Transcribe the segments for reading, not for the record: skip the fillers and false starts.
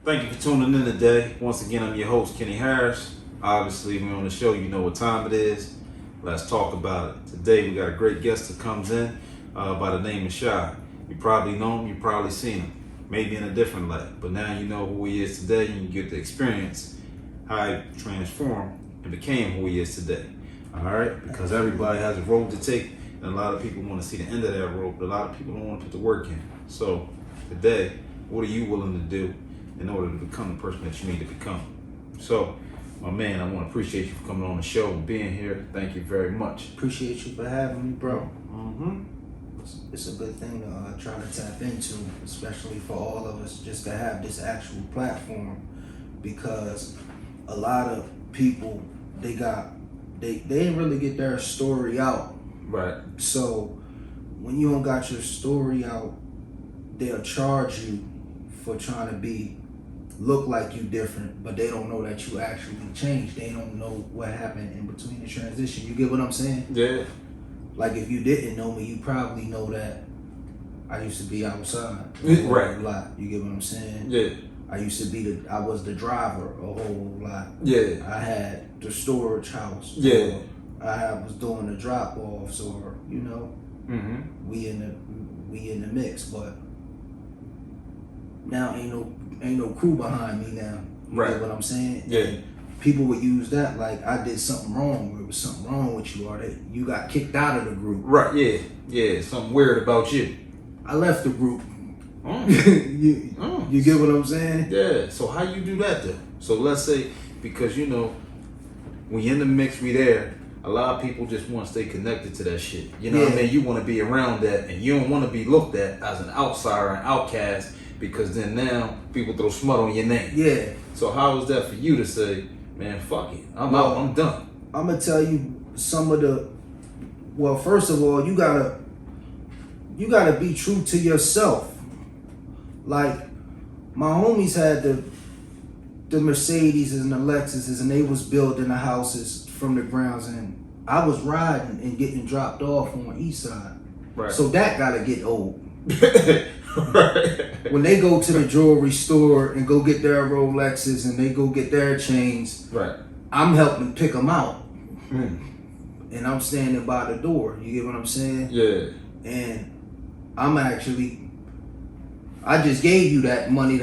Thank you for tuning in today. Once again, I'm your host, Kenny Harris. Obviously, we're on the show. You know what time it is. Let's talk about it. Today, we got a great guest that comes in by the name of Shy. You probably know him. You probably seen him. Maybe in a different light. But now you know who he is today, and you get to experience how he transformed and became who he is today. All right? Because everybody has a road to take, and a lot of people want to see the end of that road, but a lot of people don't want to put the work in. So, today, what are you willing to do in order to become the person that you need to become? So, my man, I want to appreciate you for coming on the show and being here. Thank you very much. Appreciate you for having me, bro. Mm-hmm. It's a good thing to try to tap into, especially for all of us, just to have this actual platform, because a lot of people, they didn't really get their story out. Right. So when you don't got your story out, they'll charge you for trying to look like you different, but they don't know that you actually changed. They don't know what happened in between the transition. You get what I'm saying? Yeah. Like, if you didn't know me, you probably know that I used to be outside Right. a lot. You get what I'm saying? Yeah. I used to be I was the driver a whole lot. Yeah. I had the storage house. Yeah. I was doing the drop offs, or Mm-hmm. we in the mix. But now ain't no crew behind me now. You Right. get what I'm saying? Yeah. And people would use that like I did something wrong, or there was something wrong with you, or that you got kicked out of the group. Right. Yeah. Yeah. Something weird about you. I left the group. Mm. You get what I'm saying? Yeah. So how you do that then? So let's say, because we in the mix, we there. A lot of people just want to stay connected to that shit. You know what I mean? You want to be around that, and you don't want to be looked at as an outsider, an outcast, because then now people throw smut on your name. Yeah. So how is that for you to say, man, fuck it, I'm out, I'm done? I'm gonna tell you some of the. Well, first of all, you gotta be true to yourself. Like, my homies had the Mercedes and the Lexuses, and they was building the houses from the grounds, and I was riding and getting dropped off on East Side. Right. So that gotta get old. Right. When they go to the jewelry store and go get their Rolexes and they go get their chains, Right. I'm helping pick them out. Mm. And I'm standing by the door. You get what I'm saying? Yeah. And I just gave you that money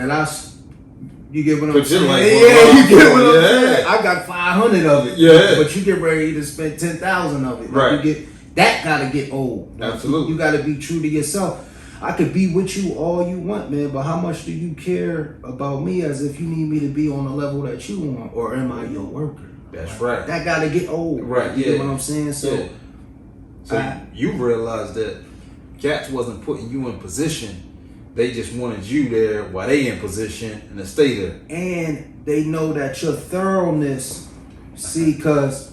you get what I'm saying? You get what I'm saying? I got 500 of it. Yeah. But you get ready to spend 10,000 of it. Right. That gotta get old. Absolutely. You gotta be true to yourself. I could be with you all you want, man, but how much do you care about me as if you need me to be on the level that you want, or am I your worker? That's right. That gotta get old. Right, You yeah. get what I'm saying? So, Yeah. So you realized that cats wasn't putting you in position. They just wanted you there while they in position and to stay there. and they know that your thoroughness, see, cause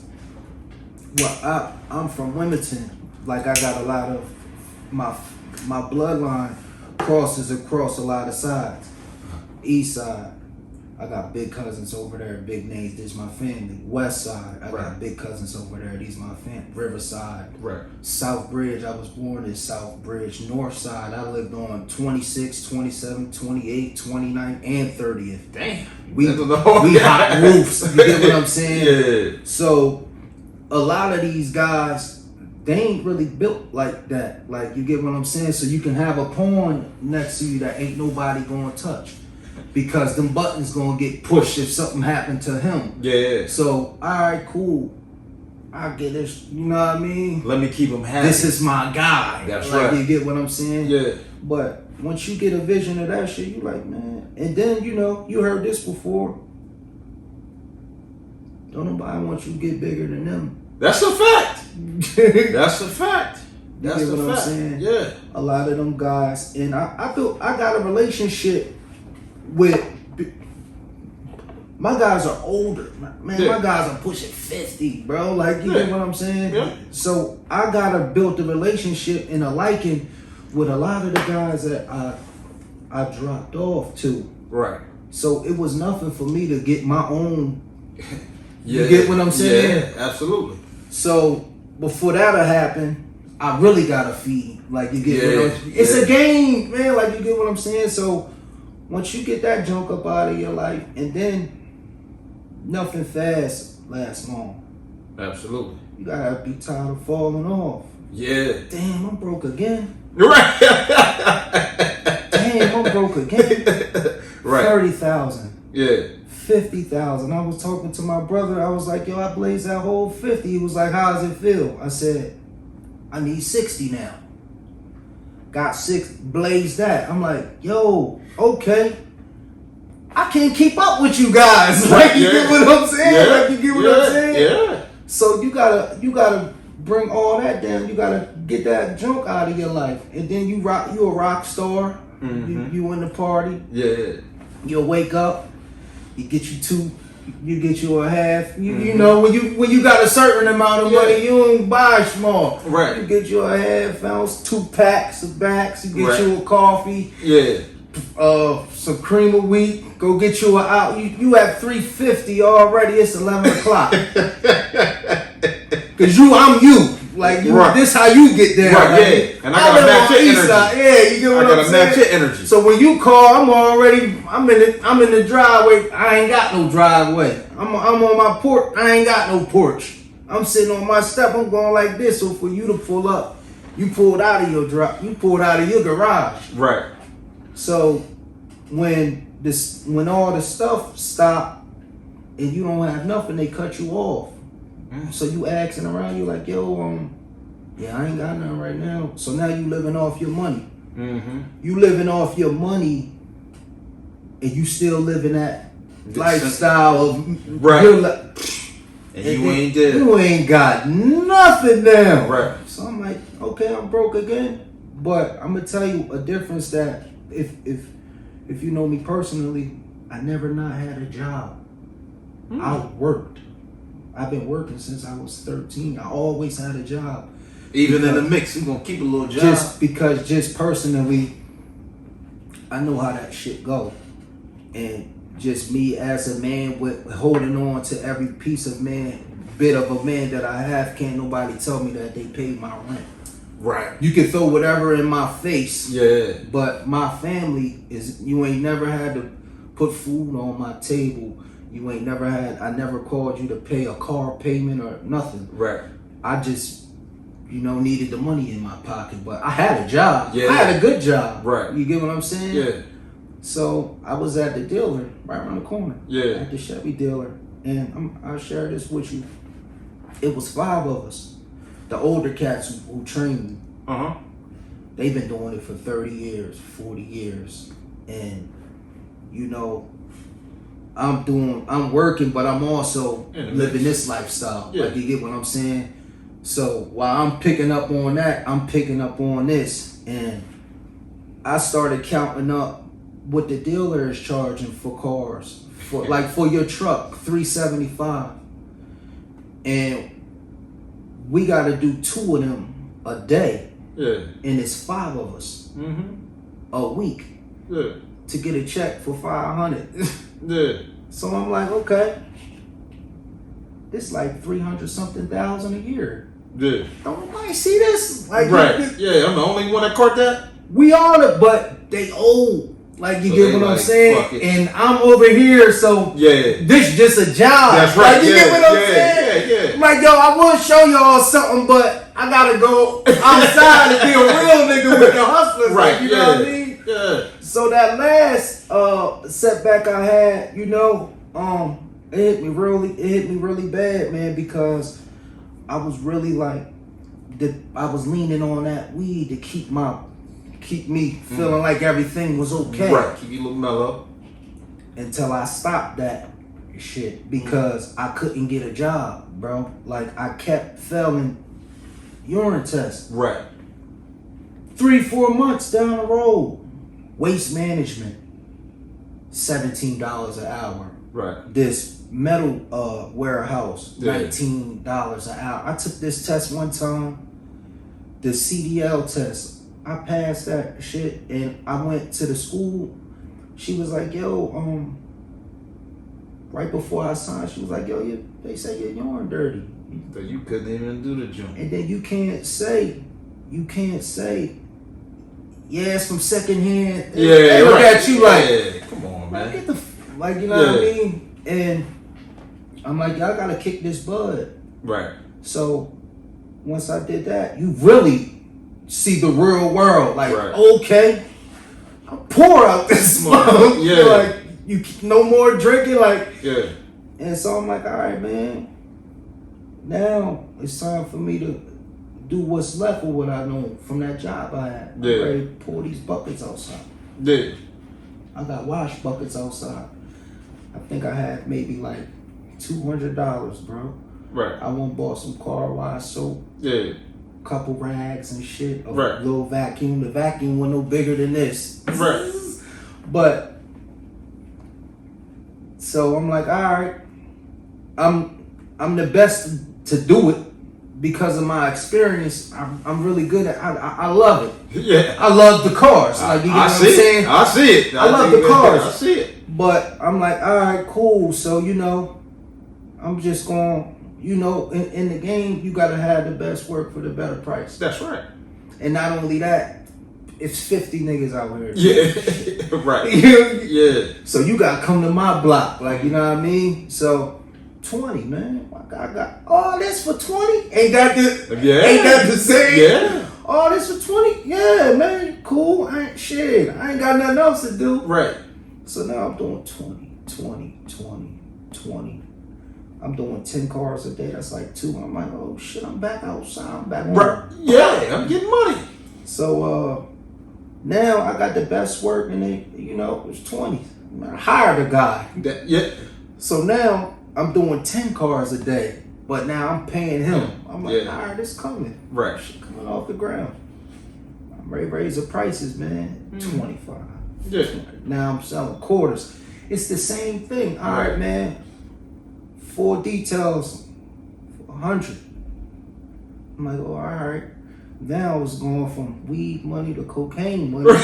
I'm from Wilmington. Like, I got a lot of my bloodline crosses across a lot of sides. East side, I got big cousins over there, big names. This my family. West side, I Right. got big cousins over there. These my family. Riverside, Right. South Bridge, I was born in South Bridge. North side, I lived on 26, 27, 28, 29, and 30th. Damn. We That's the- we hot roofs. You get what I'm saying? Yeah. So a lot of these guys, they ain't really built like that. Like, you get what I'm saying? So you can have a pawn next to you that ain't nobody gonna touch, because them buttons gonna get pushed if something happened to him. Yeah. So, alright, cool. I get this, you know what I mean? Let me keep them happy. This is my guy. That's like, right. You get what I'm saying? Yeah. But once you get a vision of that shit, you like, man. And then, you heard this before. Don't nobody want you to get bigger than them. That's a fact. That's a fact. You That's get a what I'm fact. saying? Yeah. A lot of them guys, and I feel I got a relationship with. My guys are older, man. Yeah. My guys are pushing 50, bro. Like, you get what I'm saying? Yeah. So I gotta build a relationship and a liking with a lot of the guys that I dropped off to. Right. So it was nothing for me to get my own. Yeah. You get what I'm saying? Yeah, absolutely. So before that'll happen, I really gotta feed. Like, you get what I'm saying? It's Yeah. a game, man. Like, you get what I'm saying? So once you get that junk up out of your life, and then nothing fast lasts long. Absolutely. You gotta be tired of falling off. Yeah. Damn, I'm broke again. Right. Damn, I'm broke again. Right. 30,000. Yeah. 50,000. I was talking to my brother. I was like, yo, I blazed that whole 50. He was like, how does it feel? I said, I need 60 now. Got 6, blazed that. I'm like, yo, okay. I can't keep up with you guys. Like, you get what I'm saying? Yeah. Like, you get what I'm saying? Yeah. So you gotta bring all that down. You gotta get that junk out of your life. And then you a rock star. Mm-hmm. You in the party. Yeah. You'll wake up. You get you a half. You know, when you got a certain amount of money, you don't buy small. Right. You get you a half ounce, 2 packs of backs. You get Right. you a coffee. Yeah. Some cream of wheat. Go get you out. You at 350 already. It's 11 o'clock. Cause I'm you. Like Right. this how you get there. Right. Like, Yeah. And I gotta match your energy. Yeah, you get what I'm saying. I gotta match your energy. So when you call, I'm in the driveway. I ain't got no driveway. I'm on my porch. I ain't got no porch. I'm sitting on my step. I'm going like this. So for you to pull up, you pulled out of your garage. Right. So when all the stuff stop and you don't have nothing, they cut you off. So you asking around, you like, yo, yeah, I ain't got nothing right now. So now you living off your money. Mm-hmm. You living off your money, and you still living that lifestyle of right. And you ain't there. You ain't got nothing now. Right. So I'm like, okay, I'm broke again. But I'm gonna tell you a difference that if you know me personally, I never not had a job. I worked. I've been working since I was 13. I always had a job. Even in the mix, you gonna keep a little job. Just personally, I know how that shit go. And just me as a man with holding on to every piece of bit of a man that I have, can't nobody tell me that they paid my rent. Right. You can throw whatever in my face. Yeah. But my family you ain't never had to put food on my table. You ain't never I never called you to pay a car payment or nothing. Right. I just, needed the money in my pocket. But I had a job. Yeah. I had a good job. Right. You get what I'm saying? Yeah. So I was at the dealer right around the corner. Yeah. At the Chevy dealer. And I'll share this with you. It was 5 of us. The older cats who trained me. Uh-huh. They've been doing it for 30 years, 40 years. And, I'm working, but I'm also living this lifestyle. Yeah. Like, you get what I'm saying? So while I'm picking up on that, I'm picking up on this. And I started counting up what the dealer is charging for cars. For your truck, $375. And we got to do 2 of them a day. Yeah. And it's 5 of us a week. Yeah. To get a check for $500. Yeah. So I'm like, okay, it's like 300-something thousand a year. Yeah. Don't nobody see this? Like, right. Yeah, I'm the only one that caught that. We are but they old. Like, you So get what I'm saying? And I'm over here, so this just a job. That's right. Like, you get what I'm saying? Yeah. I'm like, yo, I want to show y'all something, but I gotta go outside and be a real nigga with the hustlers. Right. Like, you know what I mean? Yeah. So that last setback I had, it hit me really bad, man, because I was really like, I was leaning on that weed to keep me feeling like everything was okay. Right. Keep you a little mellow. Until I stopped that shit because I couldn't get a job, bro. Like, I kept failing urine tests. Right. 3-4 months down the road. Waste management, $17 an hour. Right. This metal warehouse, $19 an hour. I took this test one time, the CDL test. I passed that shit, and I went to the school. She was like, yo, right before I signed, she was like, yo, they say your urine dirty. So you couldn't even do the joint. And then you can't say, yeah, it's from secondhand. Yeah, they look right. at you like, on, man. Get the like, you know what I mean? And I'm like, y'all gotta kick this bud. Right. So once I did that, you really see the real world. Like, okay, I'm poor out this month. Yeah. Like, you no more drinking. Like, yeah. And so I'm like, all right, man. Now it's time for me to do what's left of what I know from that job I had. I'm ready to pour these buckets outside. Yeah. I got wash buckets outside. I think I had maybe like $200, bro. Right. I went and bought some car wash soap. Yeah. Couple rags and shit. A Right. little vacuum. The vacuum was no bigger than this. Right. But so I'm like, all right, I'm the best to do it because of my experience. I'm really good at. I love it. Yeah. I love the cars. Like, you know what I'm saying? I see it. I love the cars. I see it. But I'm like, all right, cool. So, you know, I'm just going, you know, in the game, you got to have the best work for the better price. That's right. And not only that, it's 50 niggas out here. Yeah. Right. Yeah. So you got to come to my block. Like, you know what I mean? So 20, man. I got all this for 20? Ain't that the same? Yeah. All this for 20? Yeah, man. Cool. I ain't got nothing else to do. Right. So now I'm doing 20. I'm doing 10 cars a day. That's like 2. I'm like, oh shit, I'm back outside. I'm back right. Yeah, I'm getting money. So now I got the best work, and it, you know, it was 20. I hired a guy. Yeah. So now I'm doing 10 cars a day, but now I'm paying him. I'm like, all right, it's coming. Right. Shit coming off the ground. I'm ready to raise the prices, man. 25. Yeah. Now I'm selling quarters. It's the same thing. All right, man. 4 details, 100. I'm like, oh, all right. Now it's going from weed money to cocaine money.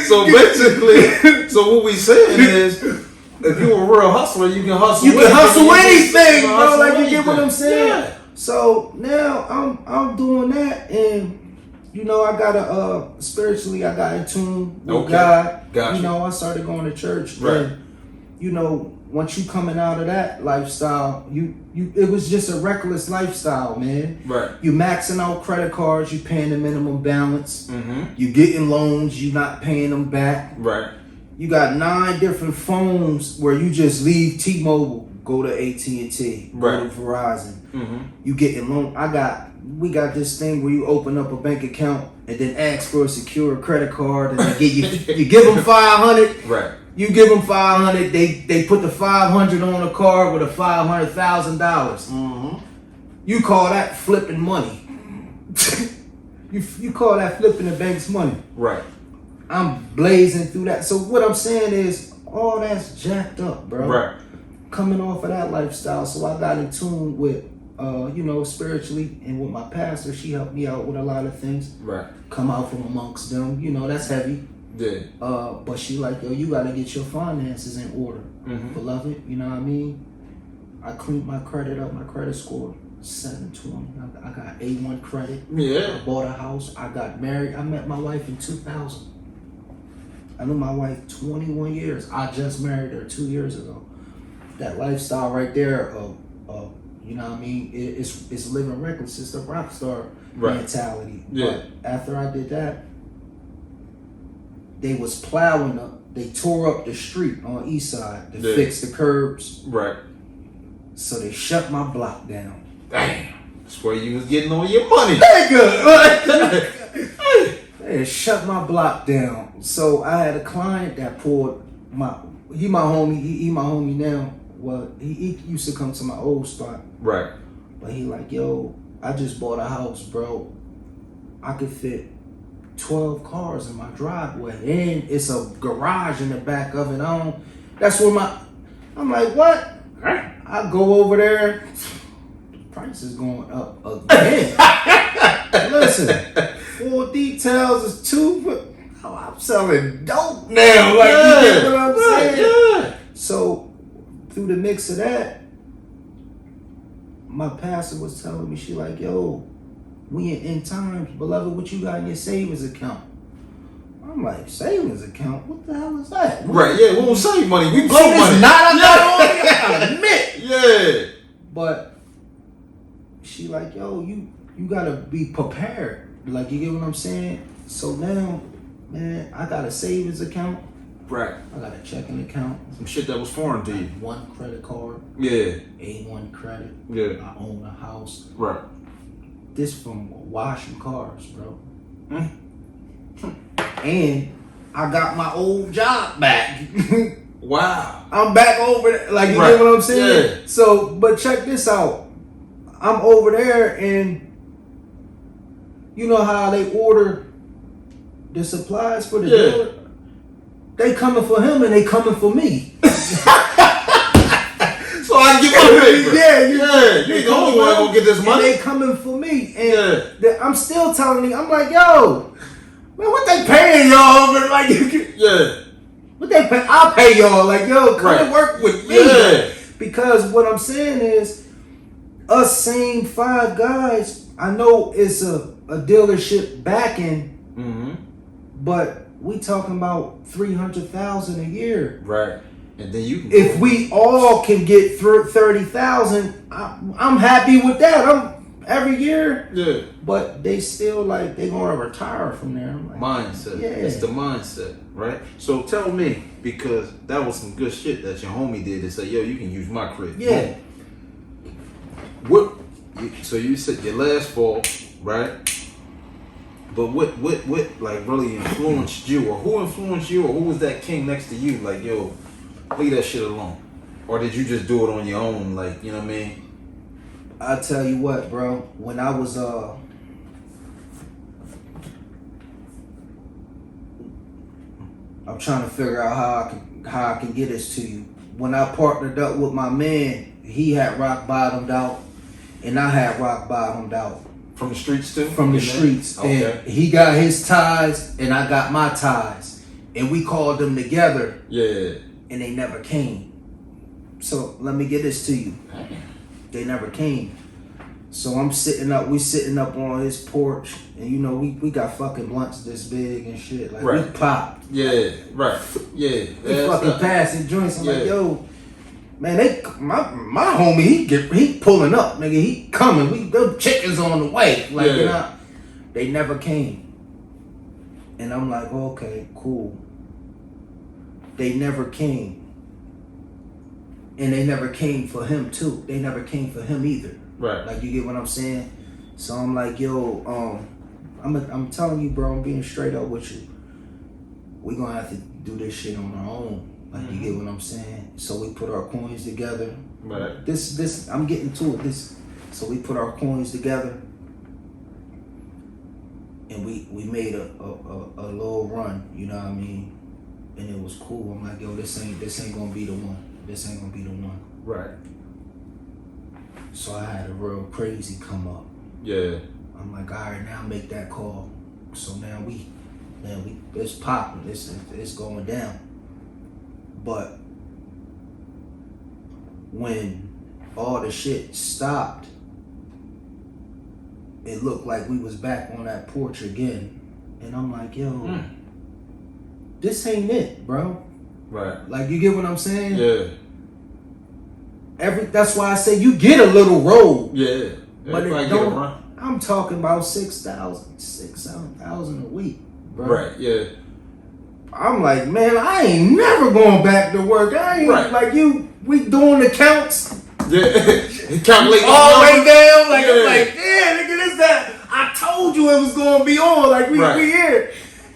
So basically, so what we saying is, if you're a real hustler, you can hustle. You can hustle anything, bro. Like, you get what I'm saying? Yeah. So now I'm doing that, and you know, I got spiritually, I got in tune with God. Gotcha. You know, I started going to church, right? And you know, once you coming out of that lifestyle, it was just a reckless lifestyle, man. Right. You maxing out credit cards, you paying the minimum balance. Mm-hmm. You getting loans, you not paying them back. Right. You got 9 different phones where you just leave T-Mobile, go to AT&T, right. go to Verizon. Mm-hmm. You getting loan. We got this thing where you open up a bank account and then ask for a secure credit card, and they give you give them $500. Right. You give them $500. They put the $500 on a card with a $500,000. Mm-hmm. You call that flipping money. you call that flipping the bank's money. Right. I'm blazing through that. So what I'm saying is, all that's jacked up, bro. Right. Coming off of that lifestyle, so I got in tune with, you know, spiritually, and with my pastor. She helped me out with a lot of things. Right. Come out from amongst them, you know, that's heavy. Yeah. But she like, yo, you gotta get your finances in order, beloved. You know what I mean? I cleaned my credit up. My credit score 720. I got A1 credit. Yeah. I bought a house. I got married. I met my wife in 2000. I knew my wife 21 years. I just married her 2 years ago. That lifestyle right there of you know what I mean? It's living reckless. It's the rock star mentality. Yeah. But after I did that, they was plowing up. They tore up the street on East Side to fix the curbs. Right. So they shut my block down. Damn. That's where you was getting all your money. They shut my block down. So I had a client that poured he my homie now. Well, he used to come to my old spot. Right. But he like, yo, I just bought a house, bro. I could fit 12 cars in my driveway, and it's a garage in the back of it. That's where I'm like, what? I go over there. The price is going up again. Listen, 4 details is 2, but I'm selling dope now. Like, you get what I'm saying? Yeah. So through the mix of that, my pastor was telling me, she like, yo, we in end times, beloved, what you got in your savings account? I'm like, savings account? What the hell is that? Right, yeah, we don't save money. We blow It's money. not I gotta admit. Yeah. But she like, yo, you gotta be prepared. Like, you get what I'm saying? So now, man, I got a savings account. Right. I got a checking account. Some shit that was foreign to you. One credit card. Yeah. A1 credit. Yeah. I own a house. Right. This from washing cars, bro. Mm. And I got my old job back. Wow. I'm back over there. Like, you Right. get what I'm saying? Yeah. So, but check this out. I'm over there and you know how they order the supplies for the dealer? They coming for him and they coming for me. So I can get my paper. Yeah. You the only one gonna get this money. And they coming for me. And I'm still telling me, I'm like, yo, man, what they paying y'all? But like, what they pay? I'll pay y'all. Like, yo, come and work with me. Yeah. Because what I'm saying is, us same 5 guys, I know it's a dealership backing, but we talking about $300,000 a year. Right. And then you can if we all can get through 30,000, I'm happy with that. I'm every year. Yeah. But they still like they gonna retire from there. I'm like, mindset. Yeah. It's the mindset, right? So tell me, because that was some good shit that your homie did to say, yo, you can use my crib. Yeah. What? So you said your last fall, right? But what like really influenced you, or who influenced you, or who was that king next to you? Like, yo, leave that shit alone. Or did you just do it on your own? Like, you know what I mean? I tell you what, bro. When I was I'm trying to figure out how I can get this to you. When I partnered up with my man, he had rock bottomed out, and I had rock bottomed out. From the streets too? From the streets. Okay. And he got his ties, and I got my ties, and we called them together. Yeah. And they never came. So let me get this to you. They never came. So we sitting up on his porch, and you know we got fucking blunts this big and shit. Like, we popped. Yeah, right. Yeah. We fucking passing joints. I'm like, yo, man, my homie, he pulling up, nigga. He coming. The chickens on the way. Like, you know, they never came. And I'm like, okay, cool. They never came. And they never came for him too. They never came for him either. Right. Like, you get what I'm saying? So I'm like, yo, I'm telling you, bro, I'm being straight up with you. We're gonna have to do this shit on our own. Like, you get what I'm saying? So we put our coins together. Right. This I'm getting to it. So we put our coins together, and we made a little run. You know what I mean? And it was cool. I'm like, yo, this ain't gonna be the one. This ain't gonna be the one. Right. So I had a real crazy come up. Yeah. I'm like, all right, now make that call. So now we it's popping. It's going down. But when all the shit stopped, it looked like we was back on that porch again. And I'm like, yo, this ain't it, bro. Right. Like, you get what I'm saying? Yeah. That's why I say you get a little road. Yeah. But it don't. I'm talking about 6,000, 7,000 a week, bro. Right. Yeah. I'm like, man, I ain't never going back to work. I ain't like you. We doing the counts. Yeah. Calculate all the way down. Like, I'm like, yeah, nigga, this that. I told you it was gonna be on. Like, we here.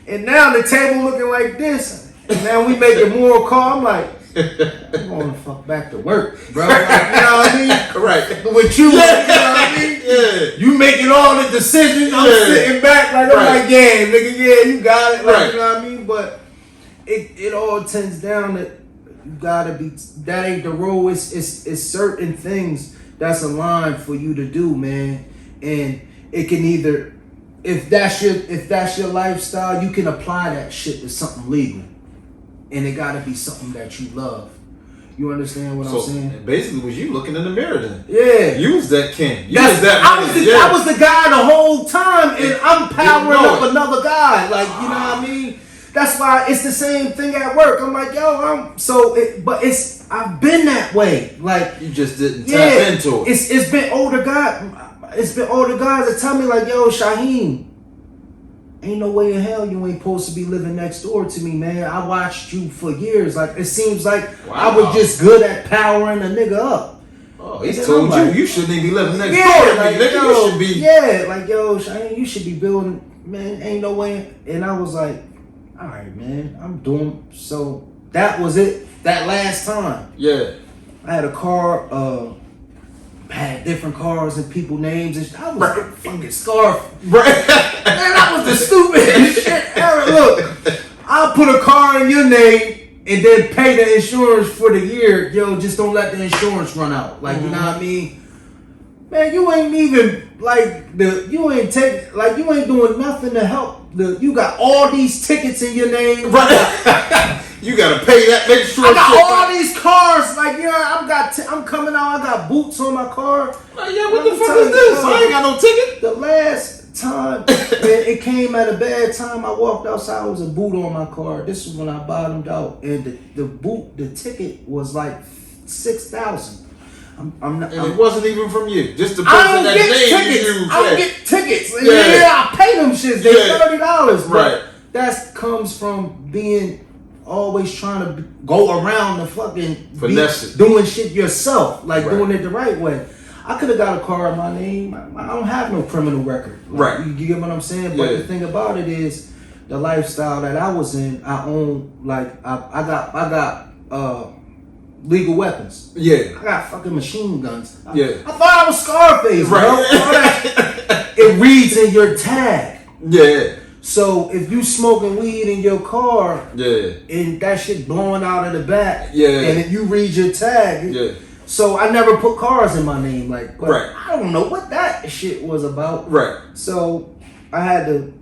And now the table looking like this. And now we making more call. I'm like, I'm going to fuck back to work, bro. Like, you know what I mean? Right. With you, you know what I mean? Yeah. You making all the decisions. I'm sitting back like, I'm like, yeah, nigga, yeah, you got it. Like, you know what I mean? But it all tends down that you gotta be, that ain't the role. It's certain things that's aligned for you to do, man. And it can either, if that's your lifestyle, you can apply that shit to something legal. And it gotta be something that you love. You understand what I'm saying? Basically, was you looking in the mirror then? Yeah. You was that king. I was the guy the whole time, and I'm powering up another guy. Like, you know what I mean? That's why it's the same thing at work. I'm like, yo, I've been that way. Like you just didn't tap into it. It's been older guys. It's been older guys that tell me like, yo, Shaheem, ain't no way in hell you ain't supposed to be living next door to me, man. I watched you for years. Like it seems like I was just good at powering a nigga up. Oh, he told you you shouldn't even be living next door to me, nigga. You should be. Yeah, like yo, Shaheem, you should be building. Man, ain't no way. And I was like, all right, man, I'm doing. So that was it. That last time. Yeah. I had a car. Had different cars and people names and I was like fucking scarf. Right. Man, that was the stupidest shit ever. Look, I'll put a car in your name and then pay the insurance for the year. Yo, just don't let the insurance run out. Like, you know what I mean? Man, you ain't even you ain't doing nothing to help. You got all these tickets in your name. Right. You gotta pay that. Make sure. I got all these cars. Like, I'm coming out. I got boots on my car. Like, yeah, what the fuck is this? I ain't got no ticket. The last time, it came at a bad time. I walked outside. It was a boot on my car. This was when I bottomed out, and the ticket was like $6,000. It wasn't even from you. Just the I person don't that get named tickets. you. I don't get tickets. Yeah. Yeah, I pay them shits. They $30. Right. That comes from being always trying to go around the fucking doing shit yourself, like doing it the right way. I could have got a car in my name. I don't have no criminal record. Like, right. You get what I'm saying? But the thing about it is, the lifestyle that I was in, I own. Like I got legal weapons. Yeah. I got fucking machine guns. Yeah. I thought I was Scarface, bro. Right. It reads in your tag. Yeah. So if you smoking weed in your car, and that shit blowing out of the back, and if you read your tag, so I never put cars in my name, like, I don't know what that shit was about, right? So I had to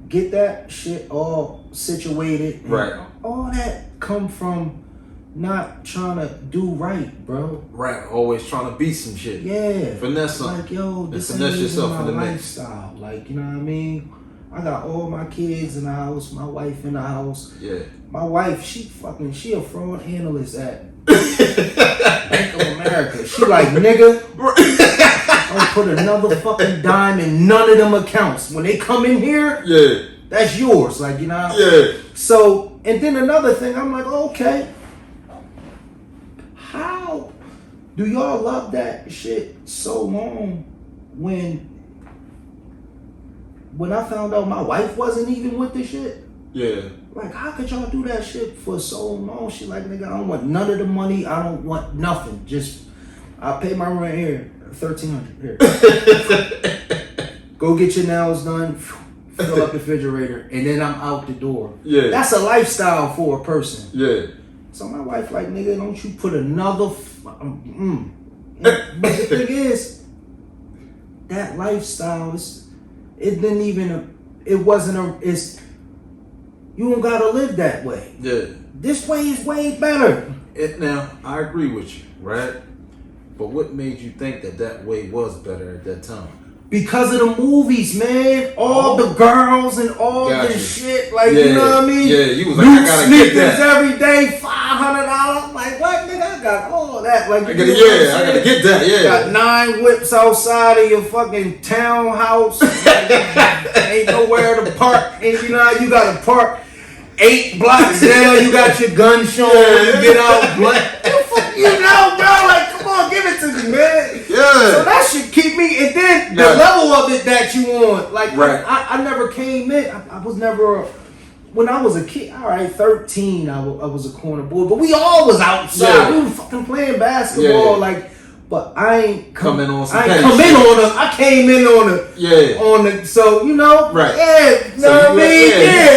get that shit all situated, right? All that come from not trying to do right, bro. Right, always trying to beat some shit. Yeah, finesse something. Like, yo, this finesse ain't yourself my in the lifestyle. Like, you know what I mean? I got all my kids in the house, my wife in the house. Yeah. My wife, she a fraud analyst at Bank of America. She like, nigga, don't put another fucking dime in none of them accounts. When they come in here, that's yours. Like, you know? Yeah. So, and then another thing, I'm like, okay, how do y'all love that shit so long when I found out my wife wasn't even with the shit? Yeah. Like, how could y'all do that shit for so long? She like, nigga, I don't want none of the money. I don't want nothing. Just, I'll pay my rent here, $1,300 here. Go get your nails done, fill up the refrigerator, and then I'm out the door. Yeah. That's a lifestyle for a person. Yeah. So my wife like, nigga, don't you put another... But the thing is, that lifestyle is... It didn't even, it wasn't it's, you don't gotta live that way. Yeah. This way is way better. Now, I agree with you, right? But what made you think that way was better at that time? Because of the movies, man. All the girls and all this shit. Like, you know what I mean? Yeah, you was like, I gotta get that. Every day, $500. I'm like, what, nigga? I got all that. Like, I gotta get that, You got 9 whips outside of your fucking townhouse. Ain't nowhere to park. And you know, you gotta park 8 blocks down. You got your gun showing when you get out. You know, bro, like, come on, give it to me, man. Yeah. So that should keep me, and then the level of it that you want. Like, I never came in. I was never, when I was a kid, all right, 13, I was a corner boy, but we all was outside. Yeah. We were fucking playing basketball, like, but I ain't come in on some I came in on the, so, you know, right. You know what I mean?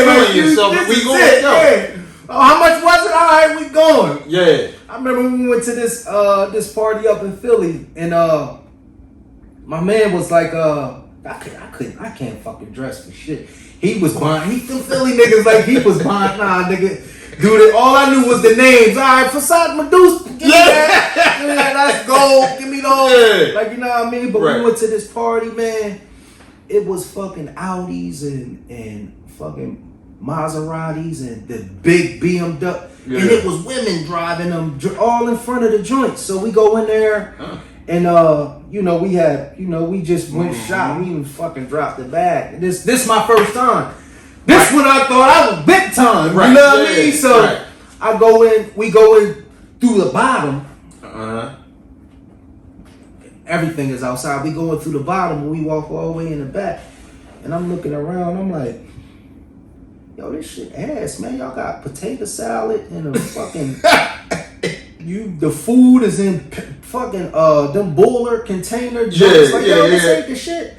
Like, yourself, we going, yeah. Oh, how much was it? All right, we going. Yeah. I remember when we went to this party up in Philly, and my man was like, I can't fucking dress for shit. He was buying, them Philly niggas like he was buying, nah, nigga. Dude, all I knew was the names. All right, Facade Medusa, give me that. Yeah, that's gold. Give me those. Yeah. Like, you know what I mean? But we went to this party, man. It was fucking Audis and fucking Maseratis and the big BMW. Yeah. And it was women driving them all in front of the joints. So we go in there and we just went shot. We even fucking dropped the bag. This my first time. This one I thought I was big time. Right. You know what I mean? So we go in through the bottom. Everything is outside. We go in through the bottom and we walk all the way in the back. And I'm looking around, I'm like, yo, this shit ass, man. Y'all got potato salad and a fucking the food is in fucking them bowler container joints. This ain't the shit.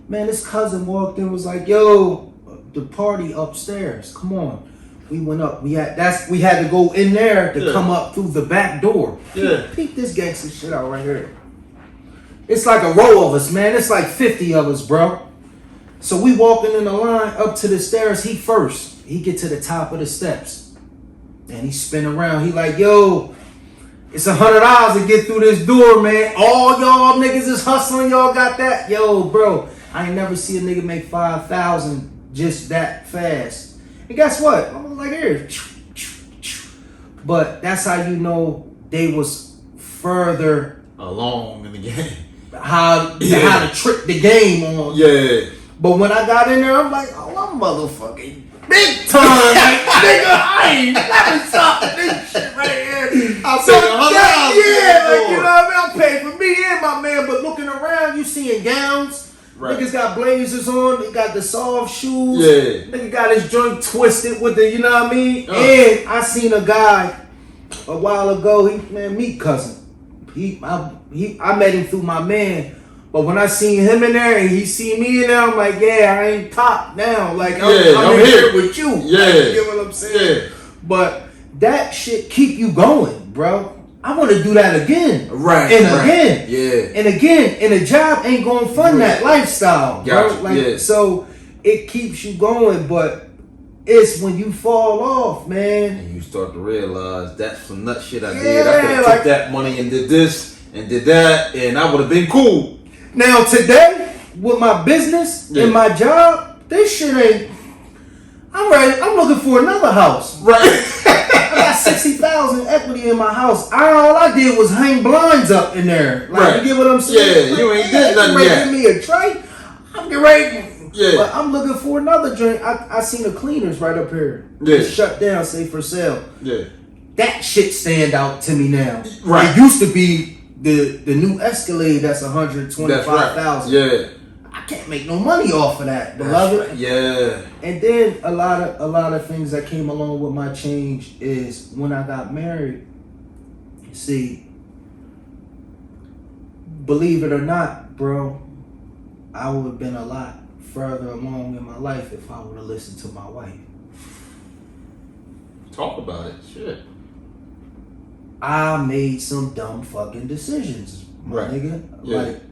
Man, this cousin walked in, was like, yo, the party upstairs. Come on. We went up. We had to go in there to come up through the back door. Peep this gangster shit out right here. It's like a row of us, man. It's like 50 of us, bro. So we walking in the line up to the stairs. He first. He get to the top of the steps. And he spin around. He like, yo, it's $100 to get through this door, man. All y'all niggas is hustling. Y'all got that? Yo, bro, I ain't never see a nigga make 5,000 just that fast. And guess what? I was like, here. But that's how you know they was further along in the game. How to trick the game on. Yeah. But when I got in there, I'm like, oh, I'm motherfucking big time. Nigga, I ain't never saw this shit right here. I paid $100. You know what I mean? I paid for me and my man, but looking around, you seeing gowns. Right. Niggas got blazers on. They got the soft shoes. Yeah. Nigga got his joint twisted with the, you know what I mean? And I seen a guy a while ago. Meet cousin. I met him through my man. But when I seen him in there and he see me in there, I'm like, yeah, I ain't top now. Like, I'm here with you. Yeah. Like, you get what I'm saying? Yeah. But that shit keep you going, bro. I want to do that again. Right. And again. Yeah. And again. And a job ain't going to fund that lifestyle, bro. Gotcha. Like, so it keeps you going, but it's when you fall off, man. And you start to realize that's some nut shit I did. I could have took that money and did this and did that, and I would have been cool. Now today, with my business and my job, this shit ain't. I'm ready. I'm looking for another house. Right. I got 60,000 equity in my house. All I did was hang blinds up in there. Like, you get what I'm saying? Yeah, you ain't did nothing yet. Give me a tray. I'm getting ready. Yeah. But I'm looking for another drink. I seen the cleaners right up here. Yeah. Shut down, say for sale. Yeah. That shit stand out to me now. Right. It used to be the new Escalade that's 125,000. Yeah. I can't make no money off of that, beloved. Right. Yeah. And then a lot of things that came along with my change is when I got married. See, believe it or not, bro, I would have been a lot further along in my life if I would have listened to my wife. Talk about it. Shit. I made some dumb fucking decisions, my nigga. Yeah. Like,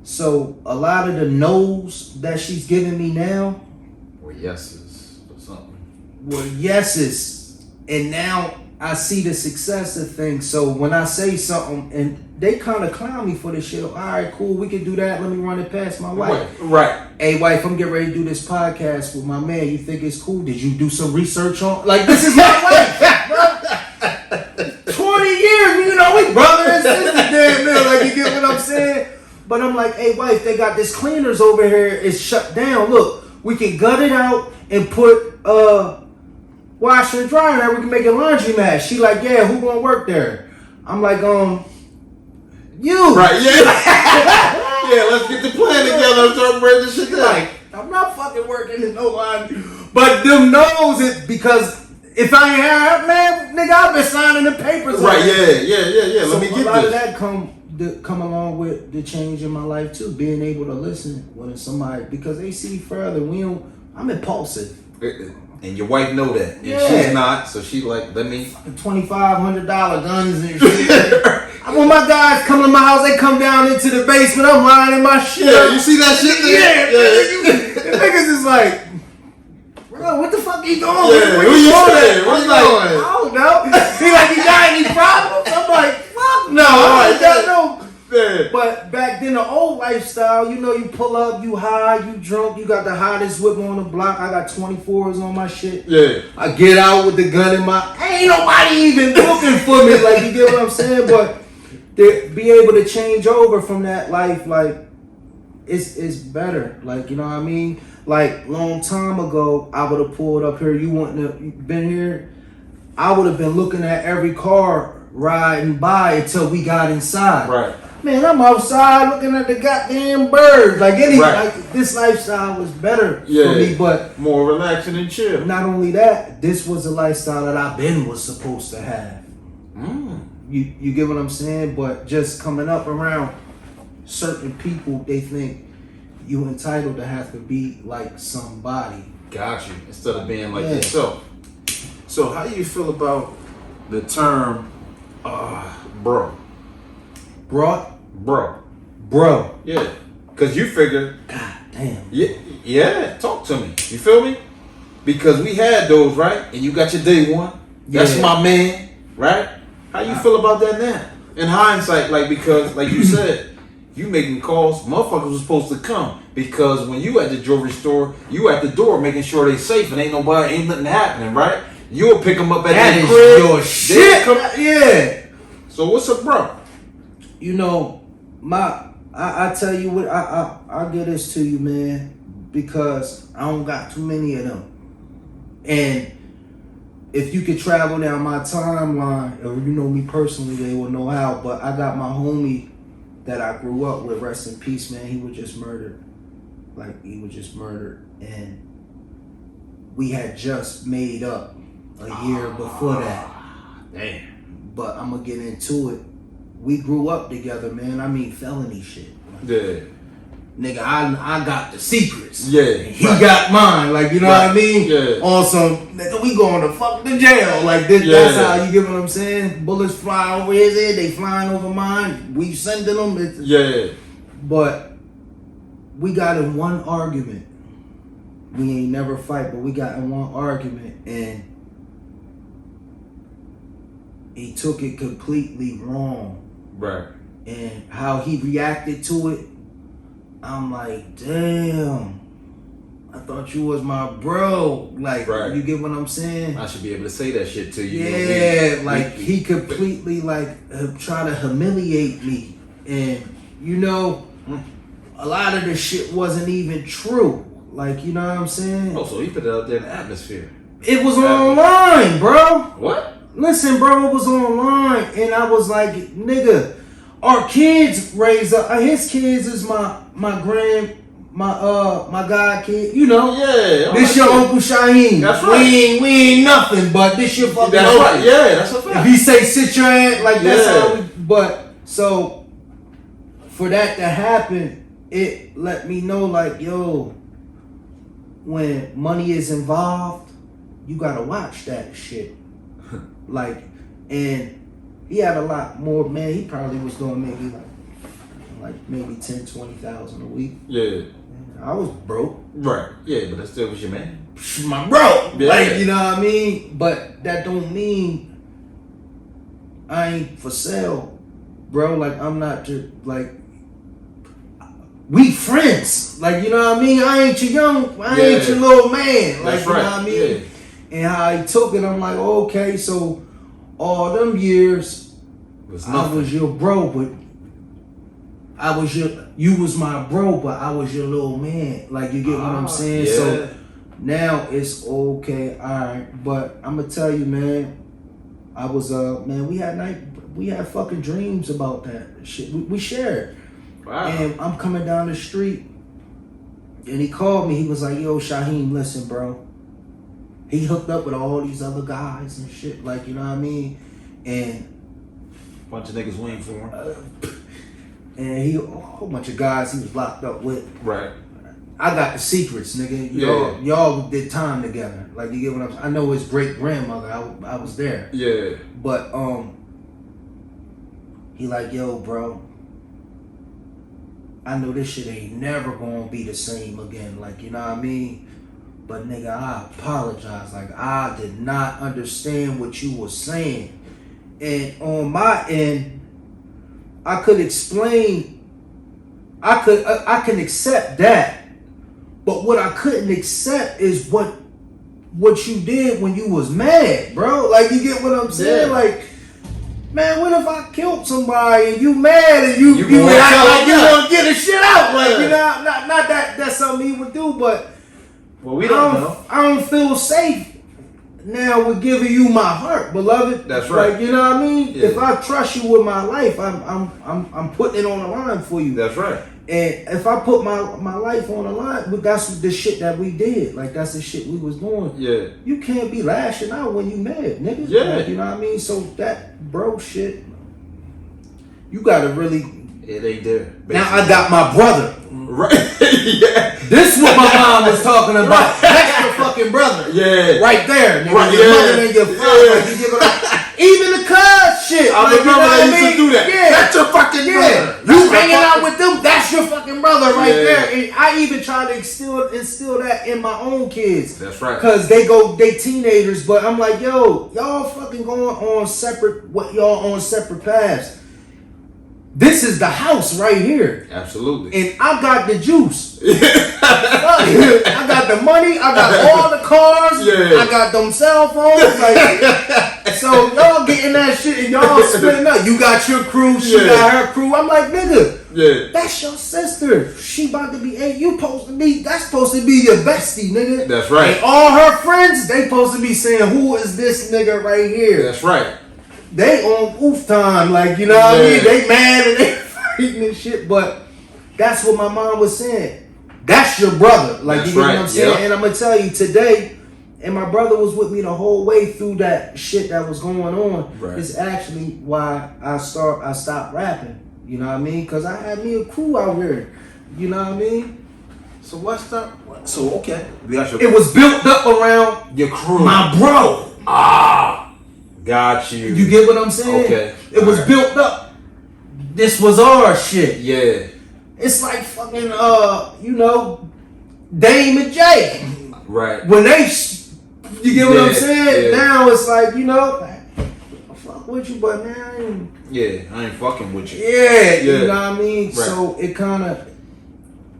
so a lot of the no's that she's giving me now were yeses or something. Were yeses. And now I see the success of things. So when I say something and they kind of clown me for this shit, all right, cool, we can do that. Let me run it past my wife. Right. Hey, wife, I'm getting ready to do this podcast with my man. You think it's cool? Did you do some research on? Like, this is my wife, bro. 20 years, you know, we brother and sister, damn near. Like, you get what I'm saying? But I'm like, hey, wife, they got this cleaners over here. It's shut down. Look, we can gut it out and put washer and dryer in there. We can make a laundromat. She like, yeah, who gonna work there? I'm like, you. Right, yeah. Yeah, let's get the plan together and start breaking this shit down. Like, I'm not fucking working in no line. But them knows it because if I ain't have, man, nigga, I've been signing the papers. Right, yeah. So Let me get a lot this. of that come along with the change in my life too. Being able to listen when somebody, because they see further. I'm impulsive. And your wife know that. And she's not, so she like, let me. $2,500 guns and shit. I want my guys coming to my house, they come down into the basement, I'm lying in my shit. Yeah, you see that shit there? Yeah. The niggas is like, bro, what the fuck you doing? Yeah, where you going? Where you going? I don't know. He like, you got any problems? I'm like, fuck no. Right, I don't know. Yeah. But back then, the old lifestyle, you know, you pull up, you high, you drunk, you got the hottest whip on the block. I got 24s on my shit. Yeah. I get out with the gun in my. Ain't nobody even looking for me. Like, you get what I'm saying? But to be able to change over from that life, like, it's better. Like, you know what I mean? Like, long time ago, I would have pulled up here. You wouldn't have been here. I would have been looking at every car riding by until we got inside. Right. Man, I'm outside looking at the goddamn birds. Like, Right. like this lifestyle was better for me. But more relaxing and chill. not only that, this was a lifestyle that I been was supposed to have. You get what I'm saying? But just coming up around certain people, they think you entitled to have to be like somebody. Got you. Instead of being like yourself. So how do you feel about the term bro? Bro. Yeah. Cause you figure, God damn. yeah, talk to me. You feel me? Because we had those, right? And you got your day one. That's my man, right? How you feel about that now? In hindsight, like, because like you said, you making calls, motherfuckers was supposed to come. Because when you at the jewelry store, you at the door making sure they safe and ain't nothing happening, right? You'll pick them up at That the is crib. your shit. Yeah. So what's up, bro? You know, I tell you what, I give this to you, man, because I don't got too many of them. And if you could travel down my timeline, or you know me personally, they will know how. But I got my homie that I grew up with, rest in peace, man. He was just murdered. Like, he was just murdered. And we had just made up a year before that. Damn. But I'm going to get into it. We grew up together, man. I mean, felony shit. Yeah. Nigga, I got the secrets. Yeah. He got mine. Like, you know what I mean? Yeah. On some, nigga, we going to fuck the jail. Like, this, that's how, you get what I'm saying? Bullets fly over his head. They flying over mine. We sending them. Yeah. But we got in one argument. We ain't never fight, but we got in one argument. And he took it completely wrong. Right. And how he reacted to it, I'm like, damn, I thought you was my bro. Like, you get what I'm saying? I should be able to say that shit to you. Yeah, like, he completely, like, try to humiliate me. And, you know, a lot of the shit wasn't even true. Like, you know what I'm saying? Oh, so he put it out there in the atmosphere. It was online, bro. What? Listen, bro, it was online. And I was like, nigga, our kids raised up. His kids is my god kid. You know, this your Uncle Shaheem. That's right. We ain't nothing, but this your fucking. That's right. Yeah, that's a fact. If he say sit your ass, like that's how. But so for that to happen, it let me know, like, yo, when money is involved, you gotta watch that shit. Like, and he had a lot more, man. He probably was doing maybe maybe 10, 20,000 a week. Yeah. I was broke. Right. Yeah, but that still was your man. My bro. Yeah. Like, you know what I mean? But that don't mean I ain't for sale, bro. Like, I'm not just, like, we friends. Like, you know what I mean? I ain't ain't your little man. Like, That's you right. know what I mean? Yeah. And how he took it, I'm like, okay, so all them years, I was your bro, but you was my bro, but I was your little man. Like, you get what I'm saying? Yeah. So now it's okay, all right. But I'm gonna tell you, man, I was man, we had fucking dreams about that shit. We shared. Wow. And I'm coming down the street, and he called me. He was like, yo, Shaheem, listen, bro. He hooked up with all these other guys and shit, like, you know what I mean? And bunch of niggas waiting for him. And a whole bunch of guys he was locked up with. Right. I got the secrets, nigga. Y'all did time together. Like, you get what I'm saying? I know his great grandmother. I was there. Yeah. But he like, yo, bro, I know this shit ain't never gonna be the same again. Like, you know what I mean? But nigga, I apologize. Like, I did not understand what you were saying. And on my end, I could explain I can accept that, but what I couldn't accept is what you did when you was mad, bro. Like, you get what I'm saying? Yeah. Like, man, what if I killed somebody and you mad and you gonna act tell like him you that. want to get the shit out? Like, Yeah. you know, not that that's something he would do, but Well, we don't know. I don't feel safe now with giving you my heart, beloved. That's right. Like, you know what I mean? Yeah. If I trust you with my life, I'm putting it on the line for you. That's right. And if I put my life on the line, but that's the shit that we did. Like, that's the shit we was doing. Yeah. You can't be lashing out when you mad, nigga. Yeah. Like, you know what I mean? So that bro shit, you gotta really. It ain't there. Basically. Now I got my brother. Right. Yeah. This is what my mom was talking about. That's your fucking brother. Yeah. Right there, nigga. Right, Your yeah. mother and your father. Yeah. Like, you give it up. Even the cuz shit. I like, remember you know what they I used mean? to do that. Yeah. That's your fucking Yeah. brother. You That's my hanging out fucking- with them, that's your fucking brother right Yeah. there. And I even try to instill that in my own kids. That's right. Cause they teenagers, but I'm like, yo, y'all fucking going on separate paths. This is the house right here. Absolutely. And I got the juice. I got the money. I got all the cars. Yeah. I got them cell phones. Like, so y'all getting that shit and y'all splitting up. You got your crew. She Yeah. got her crew. I'm like, nigga, Yeah. that's your sister. She about to be 8. That's supposed to be your bestie, nigga. That's right. And all her friends, they supposed to be saying, who is this nigga right here? That's right. They on oof time, like, you know what I Yeah. mean? They mad and they fighting and shit, but that's what my mom was saying. That's your brother. Like, That's you know right, what I'm saying? yep. And I'm gonna tell you today, and my brother was with me the whole way through that shit that was going on. Right. It's actually why I stopped rapping. You know what I mean? Because I had me a crew out here. You know what I mean? So what's that? So okay, we got your It was built up around your crew. my bro. Got you. You get what I'm saying? Okay. It was Alright. built up. This was our shit. Yeah. It's like fucking, you know, Dame and Jay. Right. When you get what I'm Yeah, saying? yeah. Now it's like, you know, I fuck with you, but man, Yeah. I ain't fucking with you. yeah, you Yeah. know what I mean? Right. So it kind of,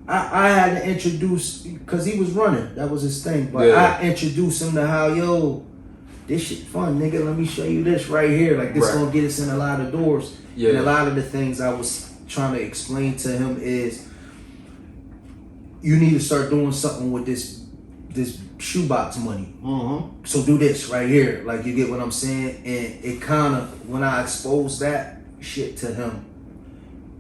I had to introduce, because he was running. That was his thing. But Yeah. I introduced him to how, yo, this shit fun, nigga. Let me show you this right here. Like, this Right. gonna get us in a lot of doors. Yeah. And a lot of the things I was trying to explain to him is, you need to start doing something with this shoebox money. Mm-hmm. So do this right here. Like, you get what I'm saying? And it kind of, when I exposed that shit to him,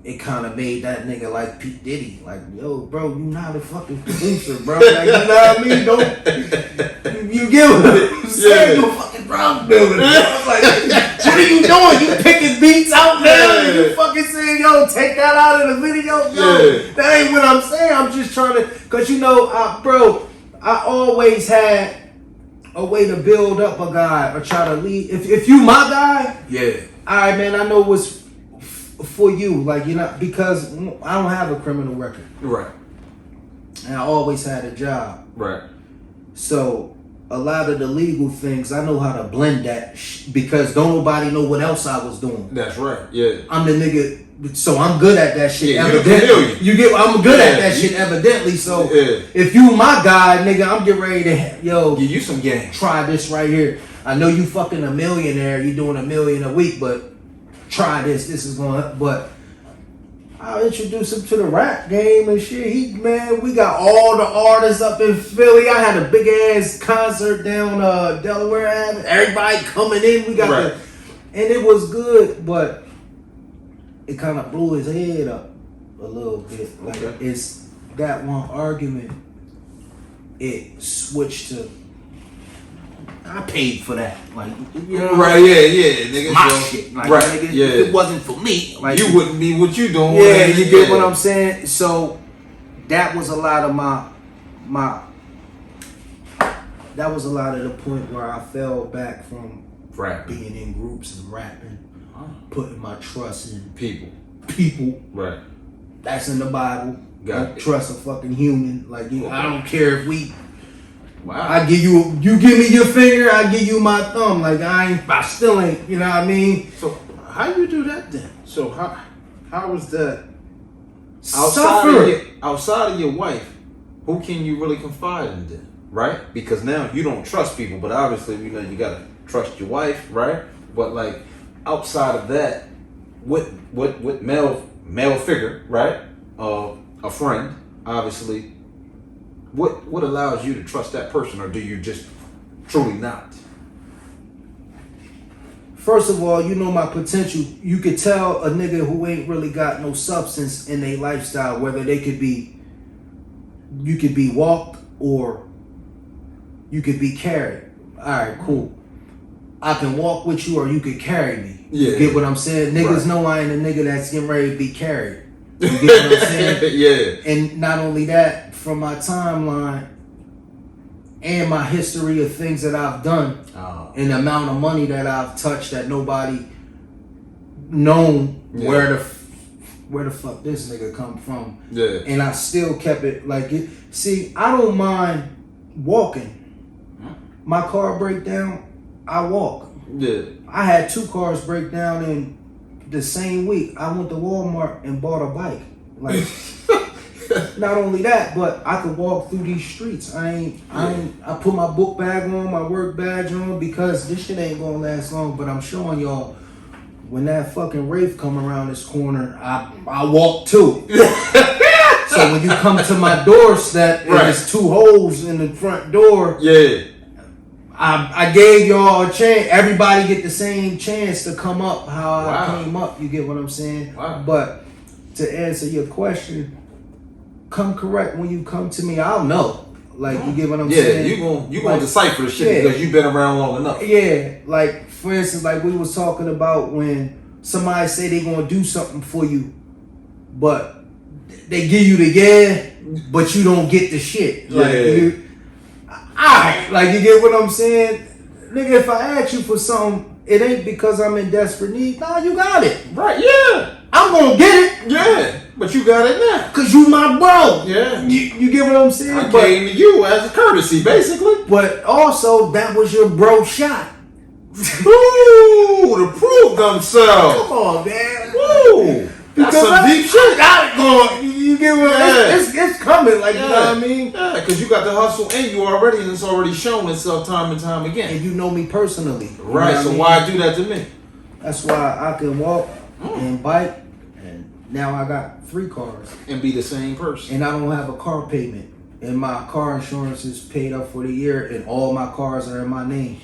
it kind of made that nigga like P. Diddy. Like, yo, bro, you not a fucking producer, bro. Like, you know what I mean? Don't, you get what I'm saying? Yeah. You a fucking drug builder. I was like, what are you doing? You picking beats out there? And you fucking saying, yo, take that out of the video? Yo, Yeah. that ain't what I'm saying. I'm just trying to, because, you know, bro, I always had a way to build up a guy or try to lead. If you my guy, Yeah. all right, man, I know what's for you. Like, you know, because I don't have a criminal record. Right. And I always had a job. Right. So a lot of the legal things, I know how to blend that because don't nobody know what else I was doing. That's right. Yeah. I'm the nigga, so I'm good at that shit. Yeah, you're the evidently. chameleon. You get, I'm good at Yeah, that shit evidently. So Yeah. if you my guy, nigga, I'm getting ready to, yo, Give you some game. try this right here. I know you fucking a millionaire, you doing $1 million a week, but try this. This is going, but I'll introduce him to the rap game and shit. Man, we got all the artists up in Philly. I had a big ass concert down Delaware Avenue. Everybody coming in. We got Right. and it was good, but it kind of blew his head up a little bit. Like, Okay. it's that one argument. It switched to, I paid for that. Like, you know, Right. Yeah. Nigga. my so- shit. Like, right. nigga, Yeah. if it wasn't for me, like, you wouldn't be what you doing. yeah, you get Yeah. what I'm saying? So that was a lot of that was a lot of the point where I fell back from Right. being in groups and rapping, putting my trust in People. people. Right. That's in the Bible. Got Don't it. trust a fucking human. Like, you, I don't care if we. Wow. I give you give me your finger, I give you my thumb. Like, I still ain't. You know what I mean? So how you do that then? So how was that? suffer. Outside of your wife, who can you really confide in then, right? Because now you don't trust people, but obviously you know you gotta trust your wife, right? But like outside of that, what male figure, right? A friend, obviously. What allows you to trust that person, or do you just truly not? First of all, you know my potential. You could tell a nigga who ain't really got no substance in their lifestyle, whether you could be walked or you could be carried. All right, cool. I can walk with you or you could carry me. Yeah. You get what I'm saying? Niggas Right. know I ain't a nigga that's getting ready to be carried. You get what I'm saying? Yeah. And not only that, from my timeline and my history of things that I've done, and the amount of money that I've touched that nobody known where the fuck this nigga come from. Yeah. And I still kept it like it. See, I don't mind walking. My car break down, I walk. Yeah. I had 2 cars break down in the same week. I went to Walmart and bought a bike. Like, not only that, but I could walk through these streets. I put my book bag on, my work badge on, because this shit ain't gonna last long. But I'm showing y'all, when that fucking Wraith come around this corner, I walk too. So when you come to my doorstep, and there's 2 holes in the front door. Yeah. I gave y'all a chance. Everybody get the same chance to come up how I came up. You get what I'm saying? Wow. But to answer your question, come correct when you come to me. I'll know. Like, you get what I'm saying? Yeah, you gonna decipher the shit because you've been around long enough. Yeah, like for instance, like we was talking about when somebody say they gonna do something for you, but they give you the but you don't get the shit. Like alright, like you get what I'm saying? Nigga, if I ask you for something, it ain't because I'm in desperate need. Nah, you got it. Right, yeah. I'm gonna get it. Yeah, but you got it now. Cause you my bro. Yeah. You get what I'm saying? I came to you as a courtesy, basically. But also, that was your bro shot. Ooh, to prove themselves. Come on, man. Woo. That's some deep shit. Got it going. You get what it's coming, like, you know what I mean? Yeah, because you got the hustle in you already, and it's already shown itself time and time again. And you know me personally. Right, so why do that to me? That's why I can walk and bike, and now I got 3 cars. And be the same person. And I don't have a car payment. And my car insurance is paid up for the year, and all my cars are in my name.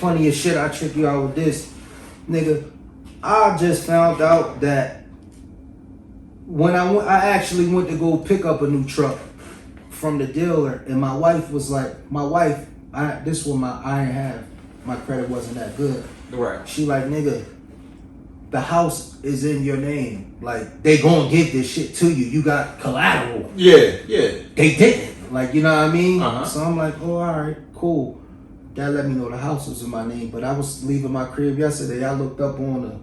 Funny as shit, I trick you out with this. Nigga, I just found out that when I actually went to go pick up a new truck from the dealer, and my wife was like, this one I didn't have, my credit wasn't that good. Right. She like, nigga, the house is in your name. Like, they gonna give this shit to you. You got collateral. Yeah. They didn't. Like, you know what I mean? Uh-huh. So I'm like, oh, all right, cool. That let me know the house was in my name. But I was leaving my crib yesterday. I looked up on the